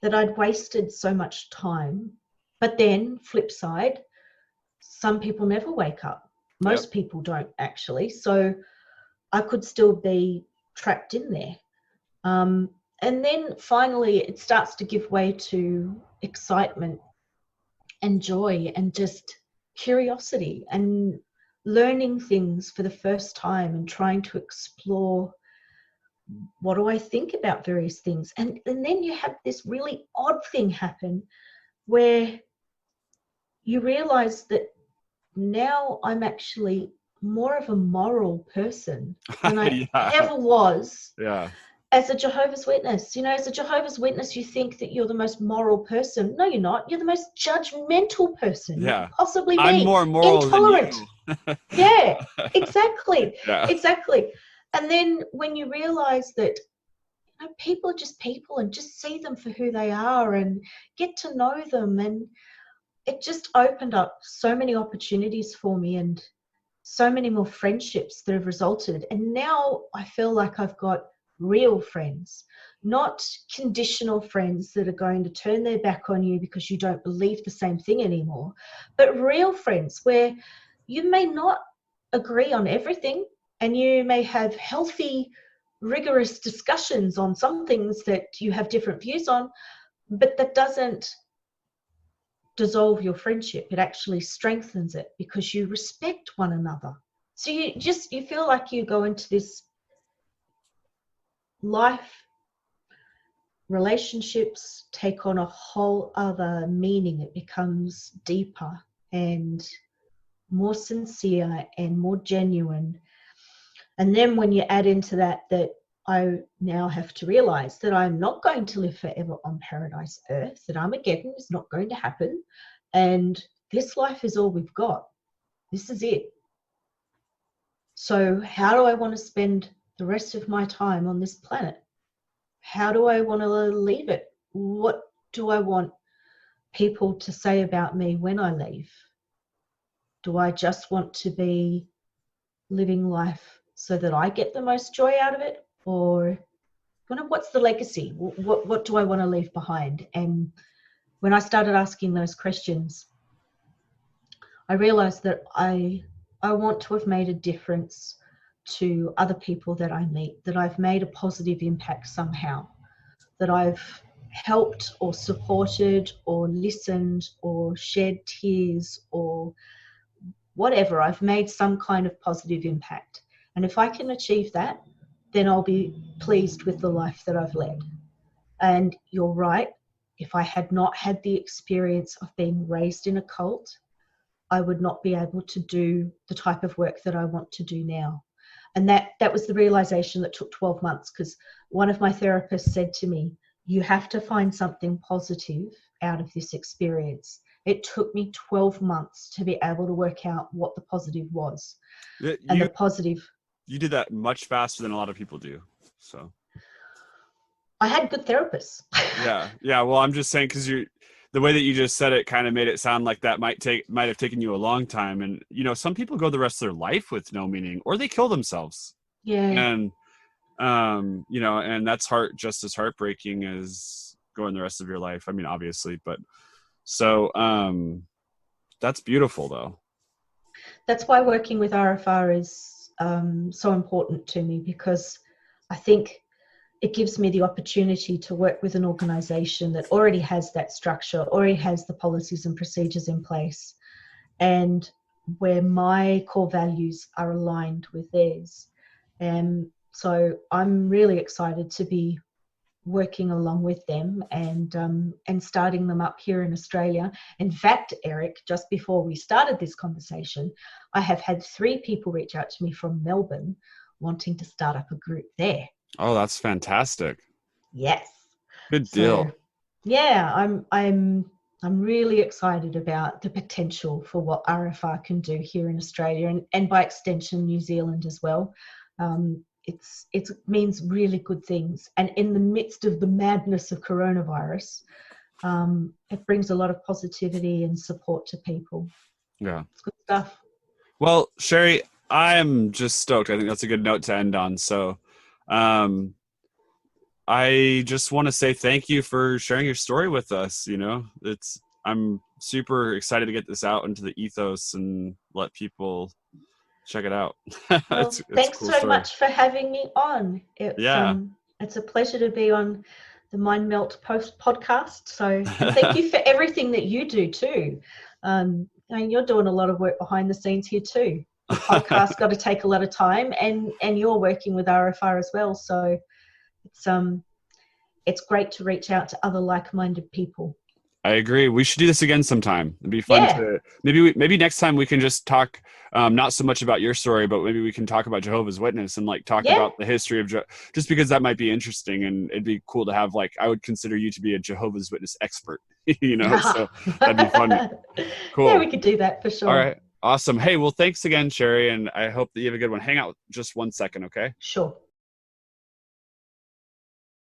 that I'd wasted so much time. But then, flip side, some people never wake up. Yep. Most people don't actually. So I could still be trapped in there. And then finally, it starts to give way to excitement and joy and just curiosity and learning things for the first time and trying to explore, what do I think about various things. And then you have this really odd thing happen where you realize that now I'm actually more of a moral person than I Yeah. ever was Yeah. as a Jehovah's Witness. You know, as a Jehovah's Witness, you think that you're the most moral person. No, you're not. You're the most judgmental person you Yeah. could possibly I'm be. more moral than Intolerant. you. Yeah, exactly. Yeah. Exactly. And then when you realize that, you know, people are just people, and just see them for who they are and get to know them, and it just opened up so many opportunities for me and so many more friendships that have resulted. And now I feel like I've got real friends, not conditional friends that are going to turn their back on you because you don't believe the same thing anymore, but real friends where you may not agree on everything, and you may have healthy, rigorous discussions on some things that you have different views on, but that doesn't dissolve your friendship. It actually strengthens it because you respect one another. So you feel like you go into this life, relationships take on a whole other meaning. It becomes deeper and more sincere and more genuine. And then when you add into that I now have to realize that I'm not going to live forever on paradise earth, that Armageddon is not going to happen, and this life is all we've got. This is it. So how do I want to spend the rest of my time on this planet? How do I want to leave it? What do I want people to say about me when I leave? Do I just want to be living life so that I get the most joy out of it? Or what's the legacy? What do I want to leave behind? And when I started asking those questions, I realized that I want to have made a difference to other people that I meet, that I've made a positive impact somehow, that I've helped or supported or listened or shed tears or whatever. I've made some kind of positive impact. And if I can achieve that, then I'll be pleased with the life that I've led. And you're right, if I had not had the experience of being raised in a cult, I would not be able to do the type of work that I want to do now. And that was the realization that took 12 months, because one of my therapists said to me, you have to find something positive out of this experience. It took me 12 months to be able to work out what the positive was. And the positive... You did that much faster than a lot of people do. So I had good therapists. Yeah. Well, I'm just saying, because the way that you just said it kind of made it sound like that might have taken you a long time. And, you know, some people go the rest of their life with no meaning, or they kill themselves. Yeah. And, you know, and that's just as heartbreaking as going the rest of your life. I mean, obviously, but so, that's beautiful though. That's why working with RFR is so important to me, because I think it gives me the opportunity to work with an organization that already has that structure, already has the policies and procedures in place, and where my core values are aligned with theirs. And so I'm really excited to be working along with them and starting them up here in Australia. In fact, Eric, just before we started this conversation, I have had 3 people reach out to me from Melbourne wanting to start up a group there. Oh, that's fantastic. Yes. Good So deal. yeah, I'm really excited about the potential for what RFR can do here in Australia, and by extension New Zealand as well. It means really good things, and in the midst of the madness of coronavirus, it brings a lot of positivity and support to people. Yeah. It's good stuff. Well, Sherrie, I am just stoked. I think that's a good note to end on. So, um, I just want to say thank you for sharing your story with us. I'm super excited to get this out into the ethos and let people check it out. Well, It's a thanks cool so story. much for having me on. Yeah. It's a pleasure to be on the Mind Melt Post podcast. So, and thank you for everything that you do too. I mean, you're doing a lot of work behind the scenes here too. The podcast got to take a lot of time, and you're working with RFR as well. So it's great to reach out to other like-minded people. I agree. We should do this again sometime. It'd be fun Yeah, to maybe next time we can just talk not so much about your story, but maybe we can talk about Jehovah's Witness and like talk yeah. about the history of just because that might be interesting, and it'd be cool to have like I would consider you to be a Jehovah's Witness expert, so that'd be fun. Yeah, Cool. we could do that for All sure. right. Awesome. Hey, well, thanks again, Sherrie, and I hope that you have a good one. Hang out just 1 second, okay? Sure.